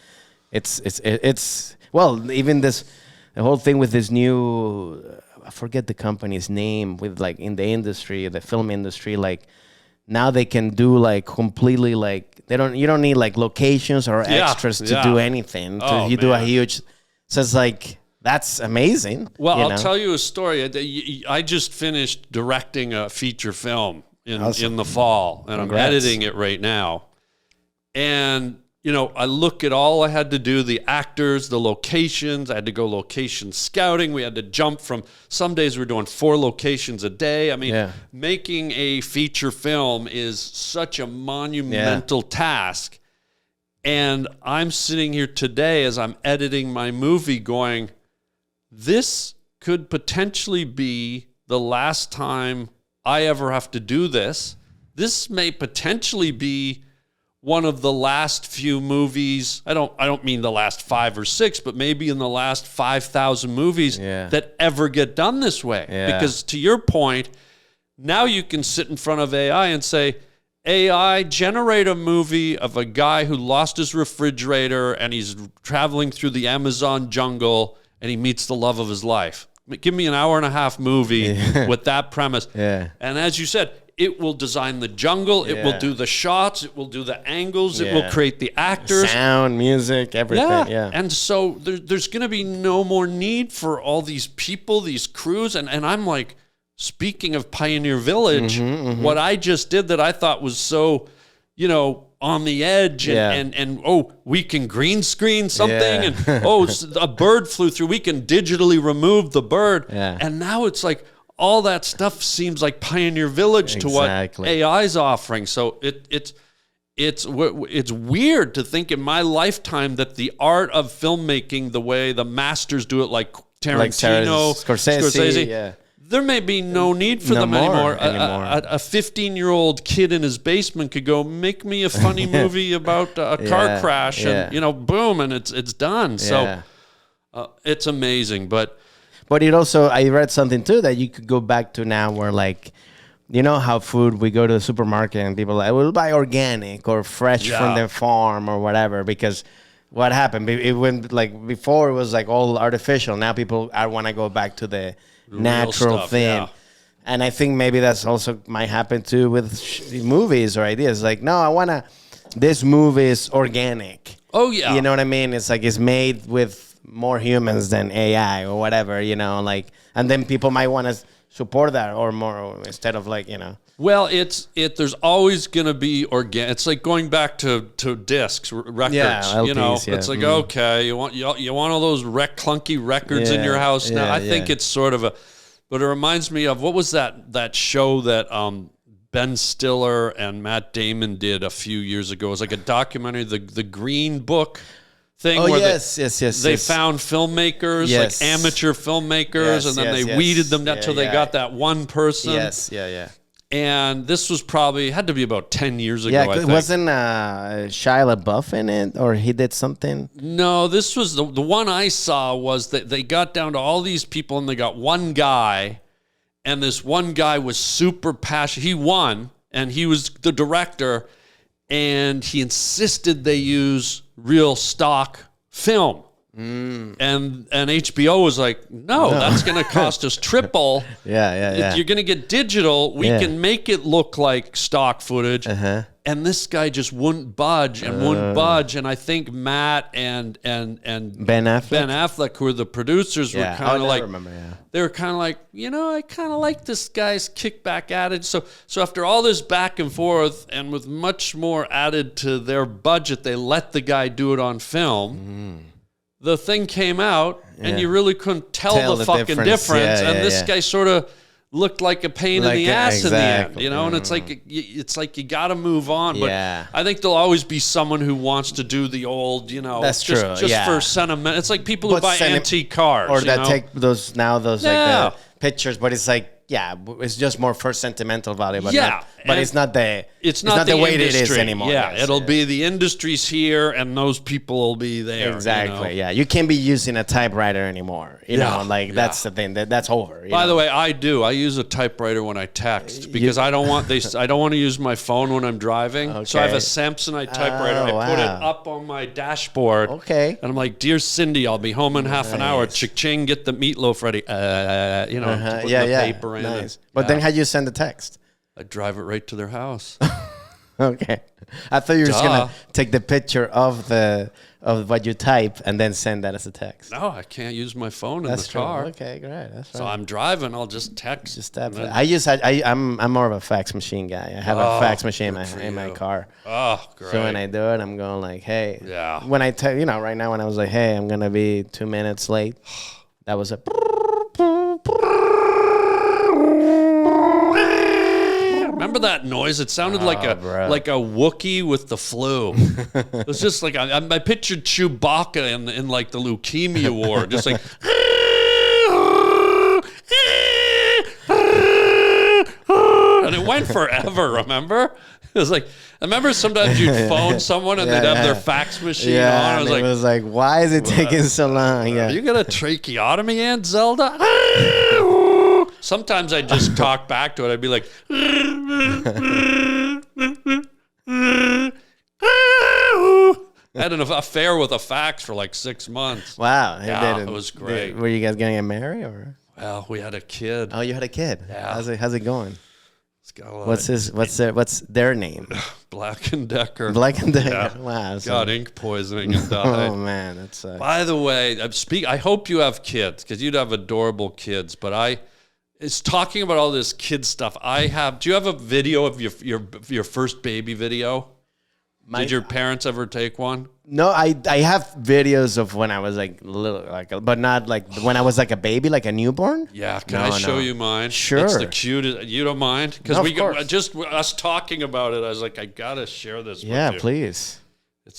it's well, even the whole thing with this new, I forget the company's name, with like in the industry, the film industry, like now they can do like completely like, you don't need like locations or extras to do anything. You do a huge, so it's like, that's amazing. Well, I'll tell you a story. I just finished directing a feature film in the fall, and I'm editing it right now. And, you know, I look at all I had to do, the actors, the locations. I had to go location scouting. We had to jump from, some days we're doing 4 locations a day. I mean, making a feature film is such a monumental task. And I'm sitting here today as I'm editing my movie going, this could potentially be the last time I ever have to do this. This may potentially be one of the last few movies. I don't mean the last 5 or 6, but maybe in the last 5,000 movies that ever get done this way. Because to your point, now you can sit in front of AI and say, AI, generate a movie of a guy who lost his refrigerator and he's traveling through the Amazon jungle and he meets the love of his life. Give me an hour-and-a-half movie with that premise. And as you said, it will design the jungle. It will do the shots. It will do the angles. It will create the actors. Sound, music, everything. And so there's going to be no more need for all these people, these crews. And I'm like, speaking of Pioneer Village, what I just did that I thought was so, you know, on the edge and we can green screen something and a bird flew through. We can digitally remove the bird. And now it's like, all that stuff seems like Pioneer Village to what AI is offering. So it's weird to think in my lifetime that the art of filmmaking, the way the masters do it, like Tarantino, Scorsese, there may be no need for them anymore. A 15-year-old kid in his basement could go, make me a funny movie about a car crash, and, you know, boom, and it's done. So it's amazing, But it also, I read something too that you could go back to now where, like, you know how food, we go to the supermarket and people are like, we'll buy organic or fresh from the farm or whatever, because what happened? It went like, before it was like all artificial. Now people want to go back to the natural stuff, thing. And I think maybe that's also might happen too with movies or ideas. Like, no, I want this movie is organic. Oh, yeah. You know what I mean? It's like, it's made with more humans than AI or whatever, you know, like, and then people might want to support that or more instead of, like, you know. Well, there's always going to be organic. It's like going back to discs, records, LPs, you know. It's like, okay, you want all those clunky records in your house now. I think it's sort of but it reminds me of, what was that show that Ben Stiller and Matt Damon did a few years ago? It was like a documentary, the Green Book thing. Oh, where they found filmmakers, like amateur filmmakers, and then they weeded them down until they got that one person. And this was probably, had to be about 10 years ago, I think. Wasn't Shia LaBeouf in it, or he did something? No, this was, the one I saw was that they got down to all these people and they got one guy, and this one guy was super passionate. He won, and he was the director, and he insisted they use real stock film. And HBO was like, no, that's going to cost us triple. You're going to get digital. We can make it look like stock footage. And this guy just wouldn't budge and wouldn't budge. And I think Matt and Ben Affleck, who were the producers, were kind of like, they were kind of like, you know, I kind of like this guy's kickback attitude. So after all this back and forth, and with much more added to their budget, they let the guy do it on film. The thing came out, and you really couldn't tell the fucking difference. And this guy sort of looked like a pain in the ass in the end, you know. And it's like you got to move on. But I think there'll always be someone who wants to do the old, you know, that's just for sentiment. It's like people who buy antique cars, or that take those like the pictures, but it's like it's just more for sentimental value, but it's not the way it is anymore. Yeah, it'll be the industry's here, and those people will be there. Exactly. Yeah, you can't be using a typewriter anymore. You know, that's the thing. That's over. By the way, I use a typewriter when I text because I don't want to use my phone when I'm driving. Okay. So I have a Samsonite typewriter. I put it up on my dashboard. Okay. And I'm like, "Dear Cindy, I'll be home in half an hour. Ching, get the meatloaf ready." To put the paper in. Nice. But then how'd you send the text? I drive it right to their house. Okay. I thought you were just gonna take the picture of what you type and then send that as a text. No, I can't use my phone in the car. Okay, great. That's right. So I'm driving. I'll just text. Just tap it. I'm more of a fax machine guy. I have a fax machine in my car. Oh, great. So when I do it, I'm going like, hey. Yeah. When I tell right now, when I was like, hey, I'm gonna be 2 minutes late. That was a. Remember that noise? It sounded like a Wookiee with the flu. It was just like I pictured Chewbacca in like the leukemia war, just like. And it went forever. Remember? It was like I remember sometimes you'd phone someone and they'd have their fax machine on. It was like, why is it taking so long? Yeah. You got a tracheotomy, Aunt Zelda? Sometimes I'd just talk back to it. I'd be like, I had an affair with a fax for like 6 months. Wow. Yeah, it was great. Were you guys going to get married? Or? Well, we had a kid. Oh, you had a kid? Yeah. How's it going? What's their name? Black and Decker. Black and Decker. Yeah. Wow. Got ink poisoning and died. Oh man, that's. By the way, I hope you have kids because you'd have adorable kids. But it's talking about all this kid stuff. Do you have a video of your first baby video? Did your parents ever take one? No, I have videos of when I was like little, but not like when I was like a baby, like a newborn. Yeah, can I show you mine? Sure. It's the cutest. You don't mind? Because just us talking about it, I was like, I gotta share this. Yeah, with you. Please.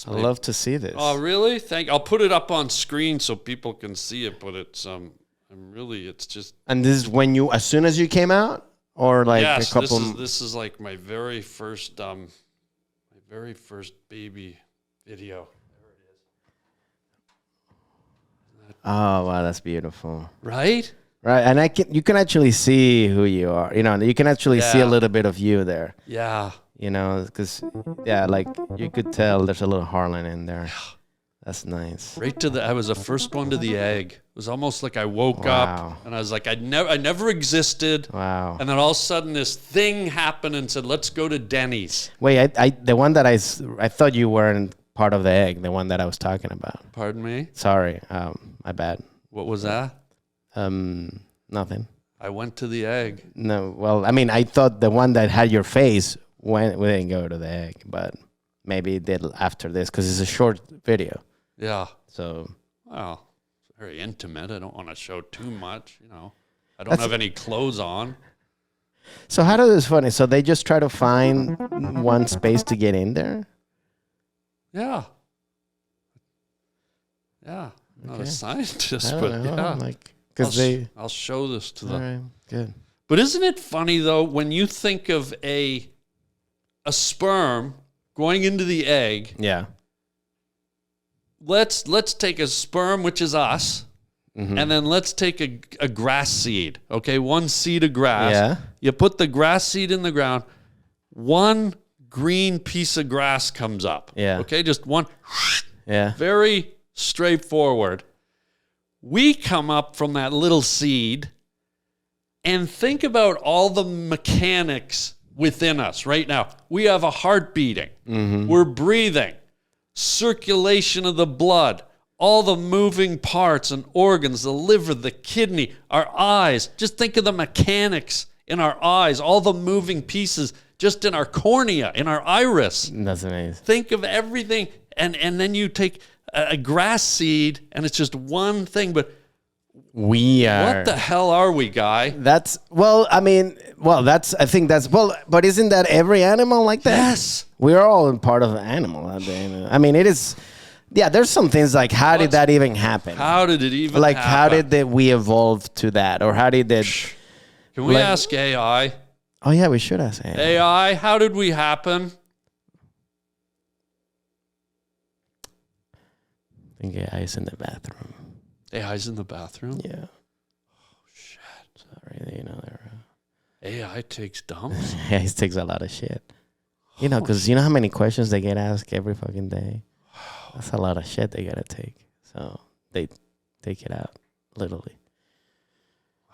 I'd love to see this. Oh, really? I'll put it up on screen so people can see it. But it's it's just. And this is as soon as you came out, or like a couple. This is like my very first baby video. There it is. Oh wow, that's beautiful. Right? Right, and you can actually see who you are. You can actually see a little bit of you there. Yeah. Because like you could tell there's a little Harland in there. That's nice. I was the first one to the egg. It was almost like I woke up and I was like, I never existed. Wow. And then all of a sudden this thing happened and said, let's go to Denny's. Wait, the one that I thought you weren't part of the egg, the one that I was talking about. Pardon me? Sorry, my bad. What was that? Nothing. I went to the egg. No, well, I mean, I thought the one that had your face we didn't go to the egg, but maybe it did after this because it's a short video. Yeah. So. Well, it's very intimate. I don't want to show too much, I don't have any clothes on. So how does this funny? So they just try to find one space to get in there? Yeah. Yeah. I'm not a scientist, I but don't know, I'll show this to them. All right, good. But isn't it funny though when you think of a sperm going into the egg? Yeah. Let's take a sperm, which is us, and then let's take a grass seed. Okay, one seed of grass. Yeah. You put the grass seed in the ground. One green piece of grass comes up. Yeah. Okay, just one. Yeah. Very straightforward. We come up from that little seed and think about all the mechanics within us right now. We have a heart beating. We're breathing. Circulation of the blood, all the moving parts and organs, the liver, the kidney, our eyes. Just think of the mechanics in our eyes, all the moving pieces just in our cornea, in our iris. That's amazing. Think of everything. And then you take a grass seed and it's just one thing. But what the hell are we, Guy? I think that's but isn't that every animal like that? Yes. We're all part of an animal. I mean, it is, there's some things like, how did that even happen? How did it even happen? How did we evolve to that? Or how did that, Can we ask AI? Oh, yeah, we should ask AI. AI, how did we happen? I think AI is in the bathroom. AI's in the bathroom? Yeah. Oh, shit. Sorry, you know, AI takes dumps? AI takes a lot of shit. You know, because you know how many questions they get asked every fucking day? That's a lot of shit they got to take. So they take it out, literally.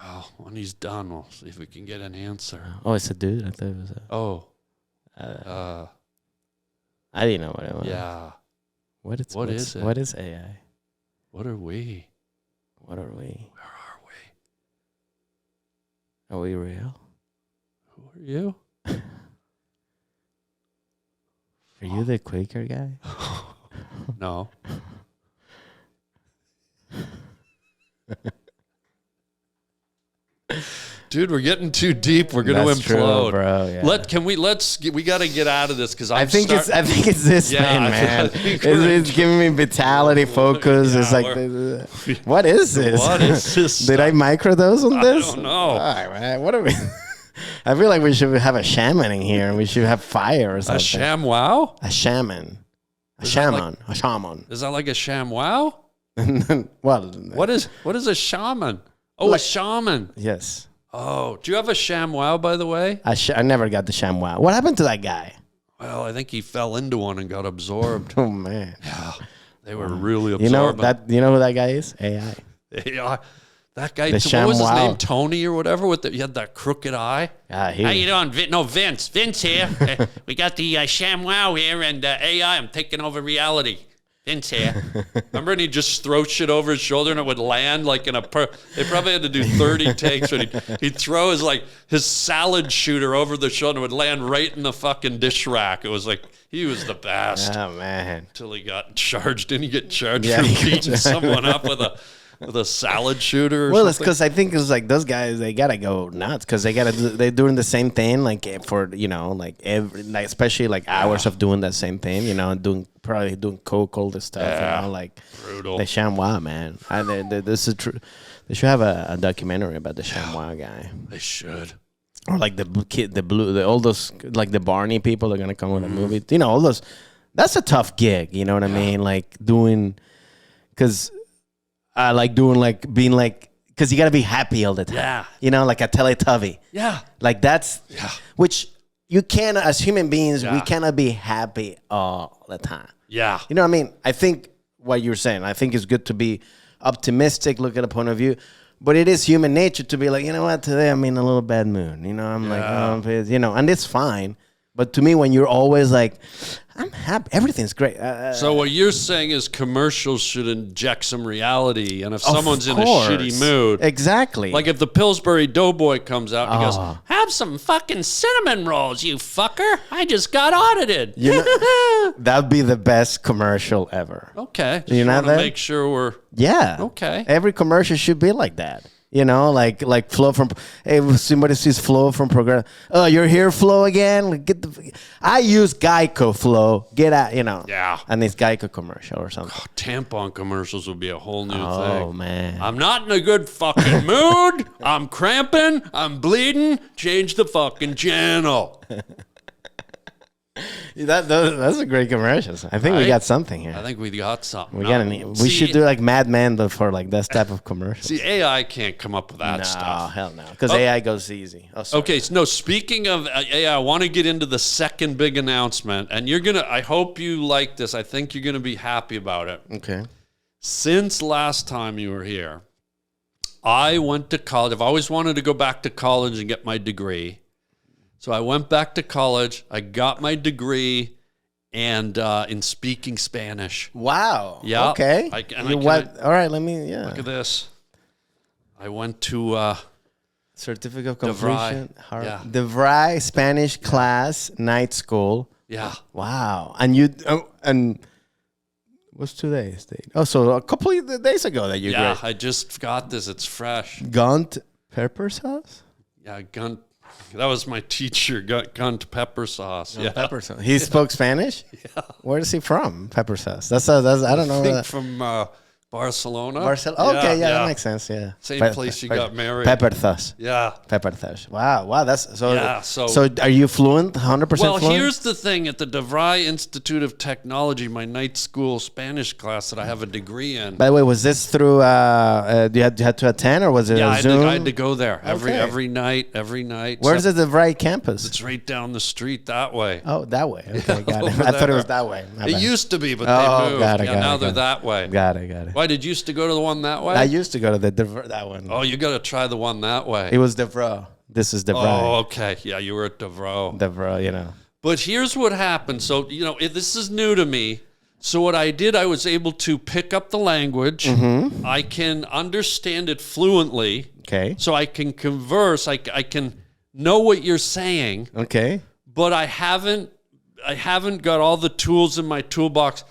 Wow. When he's done, we'll see if we can get an answer. Oh, it's a dude? I thought it was a... I didn't know what it was. Yeah. What is it? What is AI? What are we? What are we? Where are we? Are we real? Who are you? Are you the Quaker guy? No. Dude, we're getting too deep. We're going to implode, true, bro. Yeah. We got to get out of this because I think it's this thing, man. It's giving me vitality, focus. Yeah, it's like, what is this? What is this? Did I microdose on this? I don't know. All right, man. What are we? I feel like we should have a shaman in here. We should have fire or something. A ShamWow? A shaman. A shaman. A shaman. Is that like a ShamWow? Well, what is a shaman? Oh, a shaman. Yes. Oh, do you have a ShamWow, by the way? I never got the ShamWow. What happened to that guy? Well, I think he fell into one and got absorbed. Oh man. Yeah, they were really absorbed. You know who that guy is? AI. Yeah, that guy. The What was his ShamWow. name? Tony or whatever. He had that crooked eye. Ah, How you doing? No, Vince. Vince here. We got the ShamWow here and AI. I'm taking over reality. Vince here. Remember, and he'd just throw shit over his shoulder and it would land like in a. They probably had to do 30 takes. When he'd throw his salad shooter over the shoulder and it would land right in the fucking dish rack. It was like he was the best. Oh man. Until he got charged. Didn't he get charged Yeah, for he got beating charged. someone up with a salad shooter? Or Well, it's something? because I think it's like those guys, they gotta go nuts because they're doing the same thing, like for especially like hours of doing that same thing, and probably doing coke, all this stuff, like brutal. the ShamWow, man. This is true. They should have a documentary about the ShamWow guy, They should. or like all those like the Barney people are gonna come with a movie. All those. That's a tough gig. You know what I mean? Like doing, because. I like doing being because you got to be happy all the time. Yeah. Like a Teletubby. Yeah. Like that's, which you can't, as human beings, we Yeah. cannot be happy all the time. Yeah. You know what I mean? I think what you're saying, I think it's good to be optimistic, look at a point of view, but it is human nature to be like, you know what, today I'm in a little bad mood. I'm like, oh, and it's fine. But to me, when you're always like, I'm happy, everything's great. So what you're saying is commercials should inject some reality, and if Of someone's in a course. shitty mood, Exactly. like if the Pillsbury Doughboy comes out and he goes, Have some fucking cinnamon rolls, you fucker. I just got audited. That'd be the best commercial ever. okay, You know want to that? make sure we're Yeah. Okay. Every commercial should be like that. Like Flo from. Hey, if somebody sees Flo from program. Oh, you're here, Flo again. Like, I use Geico, Flo. Get out. Yeah. And it's Geico commercial or something. tampon commercials would be a whole new thing. Oh man. I'm not in a good fucking mood. I'm cramping. I'm bleeding. Change the fucking channel. That's a great commercial. I think we Right? got something here. I think we got something. We got we should do like Mad Men for like this type of commercial. See, AI can't come up with that No, stuff. hell no. Because AI goes easy. Oh, sorry. Okay, so no, speaking of AI, I want to get into the second big announcement. And I hope you like this. I think you're going to be happy about it. Okay. Since last time you were here, I went to college. I've always wanted to go back to college and get my degree. So I went back to college. I got my degree and in speaking Spanish. Wow. Yeah. Okay. All right. Let me. Yeah. Look at this. I went to Certificate of DeVry. completion. Yeah. DeVry Spanish class night school. yeah. Wow. And and what's today's date? Oh, so a couple of days ago that you Yeah, graduated. I just got this. It's fresh. Gunt pepper sauce. Yeah, Gunt. That was my teacher, Gunt pepper sauce. Yeah. Pepper sauce. He spoke Spanish. Yeah. Where is he from? Pepper sauce. That's I don't know. I think from Barcelona. Okay, yeah, that makes sense. Yeah, Same place she got married. Pepperthus. Yeah. Pepperthus. Wow. That's so. Yeah, so are you fluent? 100% Well, fluent? here's the thing. At the DeVry Institute of Technology, my night school Spanish class that I have a degree in. By the way, was this through? You had to attend, or was it a Zoom? I had to go there every night. Where's the DeVry campus? It's right down the street that way. Oh, that way. Okay, got it. I thought it was that way. It used to be, but they moved. Now they're that way. Got it. Why did you used to go to the one that way? I used to go to that one. Oh, you got to try the one that way. It was DeVry. This is DeVry. Oh, okay. Yeah, you were at DeVry. DeVry, you know. But here's what happened. So, this is new to me. So what I did, I was able to pick up the language. Mm-hmm. I can understand it fluently. Okay. So I can converse. I can know what you're saying. Okay. But I haven't got all the tools in my toolbox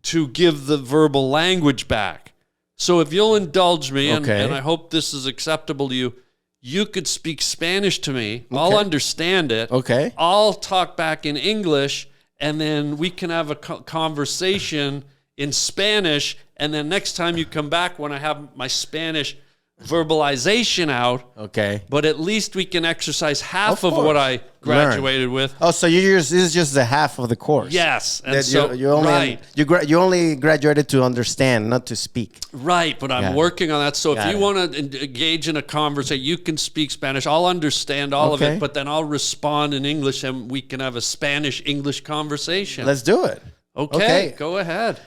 to give the verbal language back. So if you'll indulge me, and I hope this is acceptable to you, you could speak Spanish to me. Okay. I'll understand it. Okay. I'll talk back in English, and then we can have a conversation in Spanish. And then next time you come back, when I have my Spanish verbalization out, okay, but at least we can exercise half of what I graduated with. Oh, so this is just the half of the course. Yes, and that so you only you only graduated to understand, not to speak. Right, but I'm working on that. So if you want to engage in a conversation, you can speak Spanish. I'll understand all of it, but then I'll respond in English, and we can have a Spanish-English conversation. Let's do it. Okay, go ahead.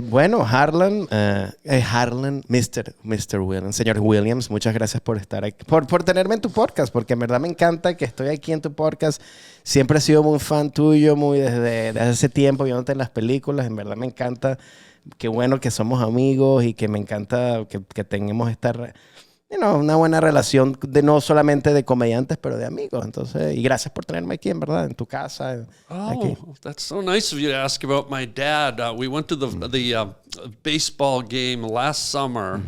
Bueno, Harland, Mr. Williams, señor Williams, muchas gracias por estar aquí, por tenerme en tu podcast, porque en verdad me encanta que estoy aquí en tu podcast. Siempre he sido muy fan tuyo, desde hace tiempo, viéndote en las películas. En verdad me encanta. Qué bueno que somos amigos y que me encanta que tengamos una buena relación, no solamente de comediantes, pero de amigos. Entonces, y gracias por tenerme aquí, en verdad, en tu casa. Aquí. That's so nice of you to ask about my dad. We went to the baseball game last summer,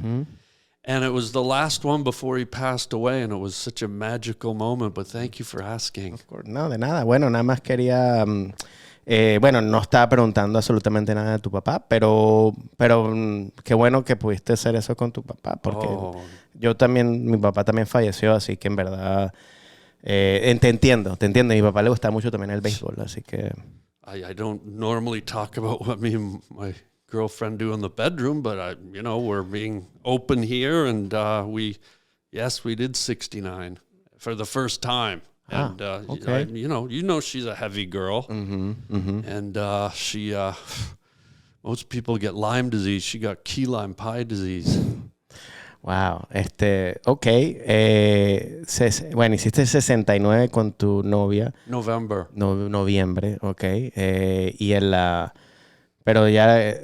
and it was the last one before he passed away, and it was such a magical moment. But thank you for asking. Of course. No, de nada. Bueno, nada más quería... no estaba preguntando absolutamente nada de tu papá, pero qué bueno que pudiste hacer eso con tu papá, porque mi papá también falleció, así que en verdad te entiendo. A mi papá le gusta mucho también el béisbol, así que... I don't normally talk about what me and my girlfriend do in the bedroom, but we're being open here, and we did 69 for the first time. And, okay. She's a heavy girl. And she, most people get Lyme disease. She got key lime pie disease. Wow. Okay. Bueno, hiciste 69 con tu novia. Noviembre, okay. Pero ya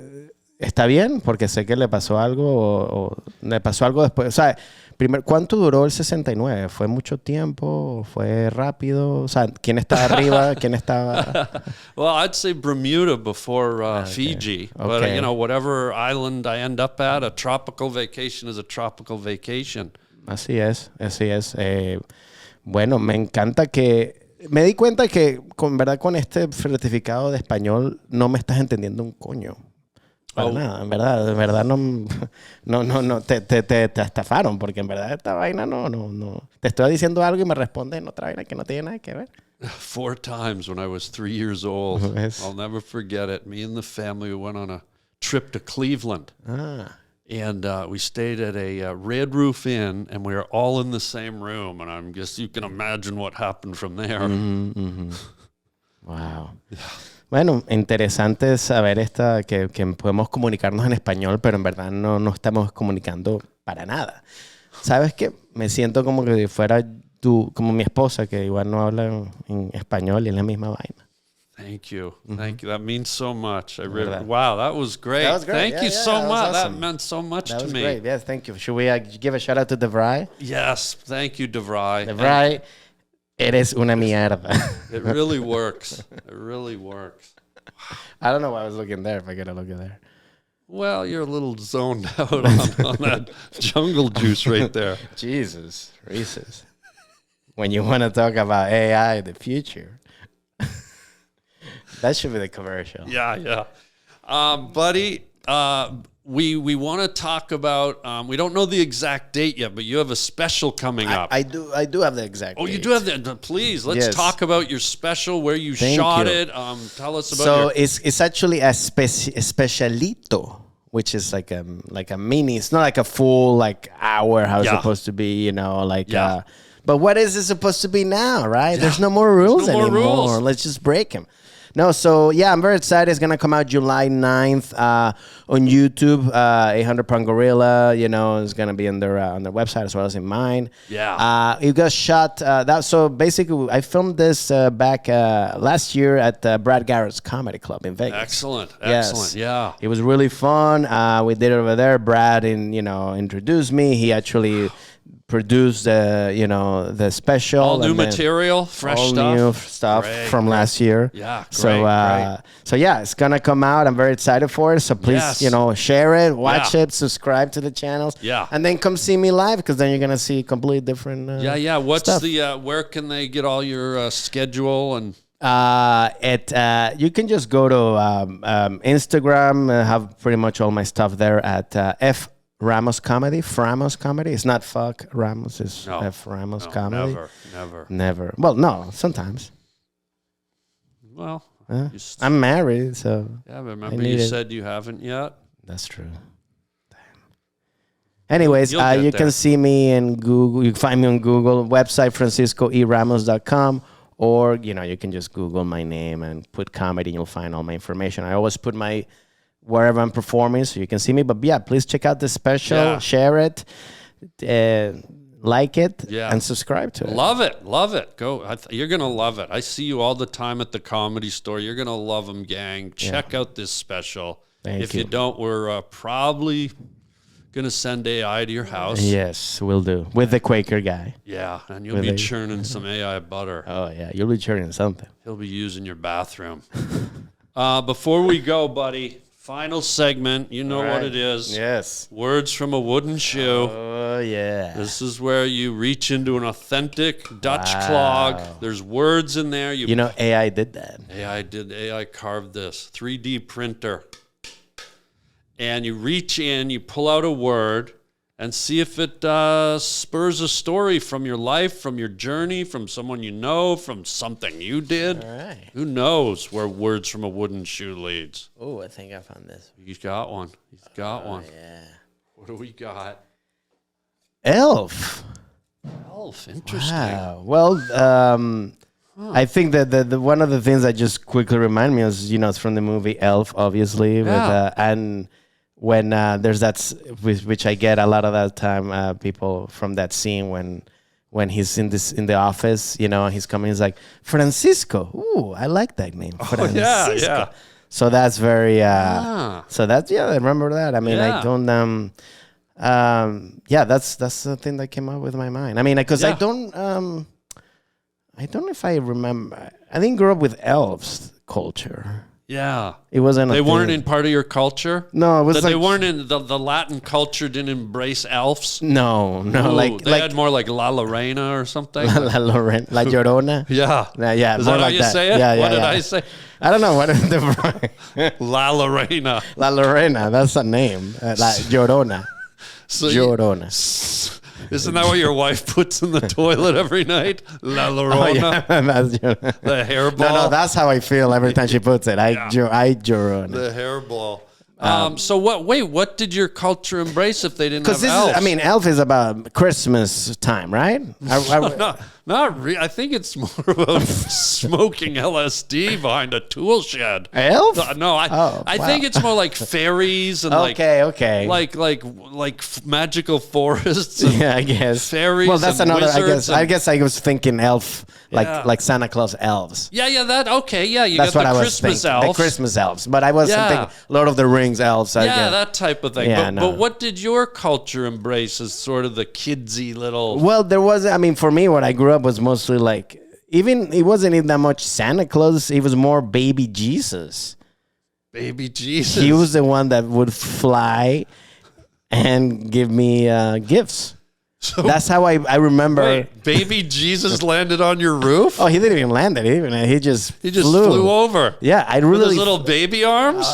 está bien, porque sé que le pasó algo o le pasó algo después. O sea, primero, ¿cuánto duró el 69? ¿Fue mucho tiempo? ¿Fue rápido? O sea, ¿quién estaba arriba? ¿Quién estaba...? Well, I'd say Bermuda before Fiji. Okay. But, whatever island I end up at, a tropical vacation is a tropical vacation. Así es. Bueno, me encanta que... Me di cuenta que, con este certificado de español no me estás entendiendo un coño. Para nada, en verdad no te estafaron, porque en verdad esta vaina no. Te estoy diciendo algo y me respondes en otra vaina que no tiene nada que ver. 4 times when I was 3 years old. I'll never forget it. Me and the family went on a trip to Cleveland. And we stayed at a Red Roof Inn, and we were all in the same room. And you can imagine what happened from there. Wow. Bueno, interesante saber que podemos comunicarnos en español, pero en verdad no estamos comunicando para nada. ¿Sabes qué? Me siento como que fuera tú, como mi esposa, que igual no habla en español y es la misma vaina. Thank you. Thank you. That means so much. Wow, that was great. That was great. Thank you so much. Awesome. That meant so much to me. That was great. Yes, thank you. Should we give a shout out to DeVry? Yes, thank you, DeVry. DeVry, eres una mierda. It really works. It really works. I don't know why I was looking there if I gotta look at there. Well, you're a little zoned out on that jungle juice right there. Jesus, Reese's. When you want to talk about AI, the future. That should be the commercial. Yeah. Buddy, we want to talk about. We don't know the exact date yet, but you have a special coming up. I do have the exact. Oh, date. you do have that. Please, let's talk about your special, where you Thank shot you. it. Tell us about. So it's actually a specialito, which is like a mini. It's not like a full like hour how it's supposed to be. But what is it supposed to be now, right? Yeah. There's no more rules anymore. Let's just break them. No, so yeah, I'm very excited. It's gonna come out July 9th on YouTube. 800-Pound Gorilla, it's gonna be on their website as well as in mine. Yeah. It got shot. So basically, I filmed this back last year at Brad Garrett's Comedy Club in Vegas. Excellent. Yes. Yeah. It was really fun. We did it over there. Brad introduced me. He actually produced the special. All new material, fresh all stuff. New stuff from last year. Yeah, great. So yeah, it's gonna come out. I'm very excited for it. So please, share it, watch it, subscribe to the channels. Yeah. And then come see me live, because then you're gonna see completely different. What's stuff. where can they get all your schedule and? You can just go to Instagram. Have pretty much all my stuff there at Ramos Comedy. Framos Comedy. It's not fuck Ramos. It's F Ramos Comedy. Never. Well, no. Sometimes. Well, I'm married, so. Yeah, but remember you said you haven't yet. That's true. Damn. Anyways, you can see me in Google. You can find me on Google. Website FranciscoERamos.com. Or, you can just Google my name and put comedy and you'll find all my information. I always put my wherever I'm performing so you can see me. But yeah, please check out the special, share it, like it, and subscribe to it. Love it. Go. You're going to love it. I see you all the time at the Comedy Store. You're going to love them, gang. Check out this special. If you don't, we're probably going to send AI to your house. Yes, we'll do. With the Quaker guy. Yeah, and you'll be churning some AI butter. Oh, yeah, you'll be churning something. He'll be using your bathroom. Before we go, buddy, final segment. You know what it is. Yes. Words from a wooden shoe. Oh, yeah. This is where you reach into an authentic Dutch clog. There's words in there. AI did that. AI carved this. 3D printer. And you reach in, you pull out a word, and see if it spurs a story from your life, from your journey, from someone you know, from something you did. All right. Who knows where words from a wooden shoe leads? Oh, I think I found this. He's got one. Yeah. What do we got? Elf. Interesting. Wow. Well, I think that the one of the things that just quickly remind me is, it's from the movie Elf, obviously. And when there's that, which I get a lot of that time, people from that scene when he's in the office, he's coming, he's like, Francisco. Ooh, I like that name. Francisco. Yeah. So that's very, so that's, I remember that. I mean, I don't, that's the thing that came up with my mind. I mean, because I don't know if I remember. I didn't grow up with elves culture. Yeah. It wasn't. They weren't in part of your culture? No, it was they weren't in the Latin culture. Didn't embrace elves. No. Ooh, they had more like La Lorena or something. La Lorena, La Llorona. Yeah. Yeah. Is that how you say it? Yeah. What did I say? I don't know what is the La Lorena. La Lorena. That's a name. La Llorona. Llorona. Isn't that what your wife puts in the toilet every night? La Llorona. The hairball. No, that's how I feel every time she puts it. I Llorona. The hairball. So what did your culture embrace if they didn't have elves? Elf is about Christmas time, right? Not really. I think it's more about smoking LSD behind a tool shed. Elf? No, I think it's more like fairies and like magical forests. And I guess fairies. Well, that's and another. I guess I was thinking elf, like Santa Claus elves. Yeah. You that's got what the I was Christmas thinking. elves. The Christmas elves, but I was thinking Lord of the Rings elves. That type of thing. Yeah, but what did your culture embrace as sort of the kidsy little? Well, there was. I mean, for me, when I grew up was mostly like it wasn't even that much Santa Claus. It was more baby Jesus. Baby Jesus. He was the one that would fly and give me gifts. That's how I remember. Wait, baby Jesus landed on your roof? Oh, he didn't even land it. He just flew over. Yeah, I With really his little baby arms?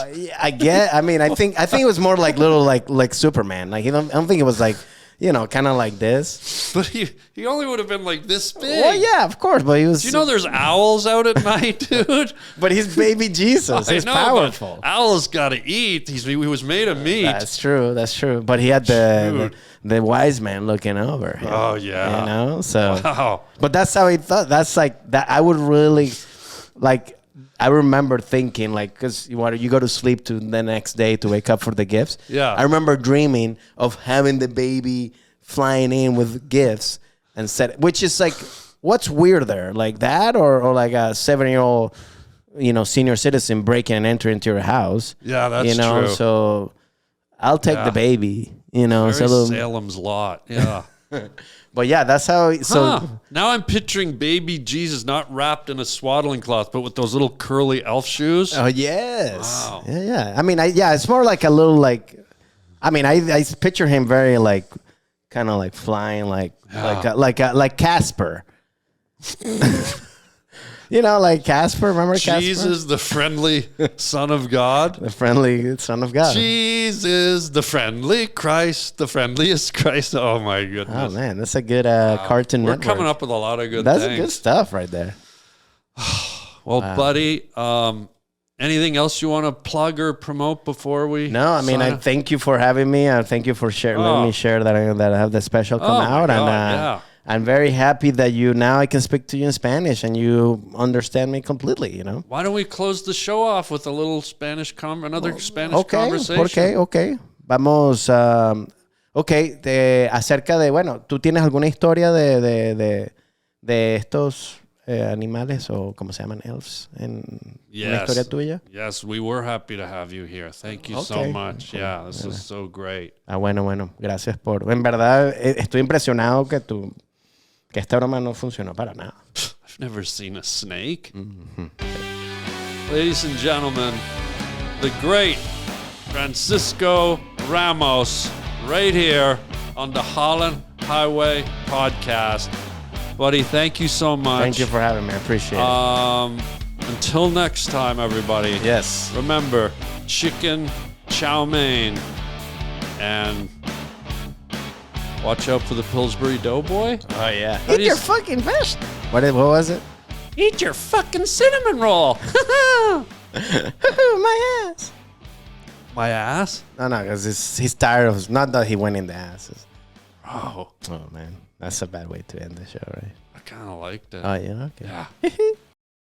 yeah, I mean, I think it was more like little like Superman. Like I don't think it was like, kind of like this. But he only would have been like this big. Well, yeah, of course, but he was. Do you know there's owls out at night, dude? But he's baby Jesus. He's powerful. Owls got to eat. He was made of meat. That's true. But he had the wise man looking over him. Oh yeah. So. Wow. But that's how he thought. That's like that. I would really like. I remember thinking, like, because you go to sleep to the next day to wake up for the gifts. Yeah. I remember dreaming of having the baby flying in with gifts and which is like, what's weirder, like that or like a 7-year-old, senior citizen breaking and entering into your house? Yeah, that's true. So I'll take the baby. Very so Salem's Lot. Yeah. But yeah, that's how. Now I'm picturing baby Jesus not wrapped in a swaddling cloth, but with those little curly elf shoes. Oh yes. Wow. Yeah. I mean, it's more like a little like. I mean, I picture him very like, kind of like flying like Casper. Like Casper. Remember Casper? Jesus, the friendly Son of God. The friendly Son of God. Jesus, the friendly Christ, the friendliest Christ. Oh my goodness. Oh man, that's a good Cartoon We're Network. coming up with a lot of good That's things. good stuff right there. Well, buddy, anything else you want to plug or promote before we? No, I mean, I thank you for having me. I thank you for letting me share that I have the special come out. God, and yeah. I'm very happy that now I can speak to you in Spanish and you understand me completely, Why don't we close the show off with a little Spanish another Spanish conversation? Okay. Vamos, acerca de, bueno, ¿tú tienes alguna historia de estos animales o cómo se llaman, elves, una historia tuya? Yes, we were happy to have you here. Thank you so much. Yeah, this was so great. Bueno, gracias en verdad, estoy impresionado que esta broma no funcionó para nada. I've never seen a snake. Mm-hmm. Ladies and gentlemen, the great Francesco Ramos, right here on the Harland Highway podcast. Buddy, thank you so much. Thank you for having me. I appreciate it. Until next time, everybody. Yes. Remember, chicken, chow mein, and watch out for the Pillsbury Doughboy. Oh, yeah. Eat your fucking fish. What was it? Eat your fucking cinnamon roll. My ass. My ass? No, because he's tired of, not that he went in the asses. Oh, man. That's a bad way to end the show, right? I kind of liked it. Oh, yeah? Okay. Yeah.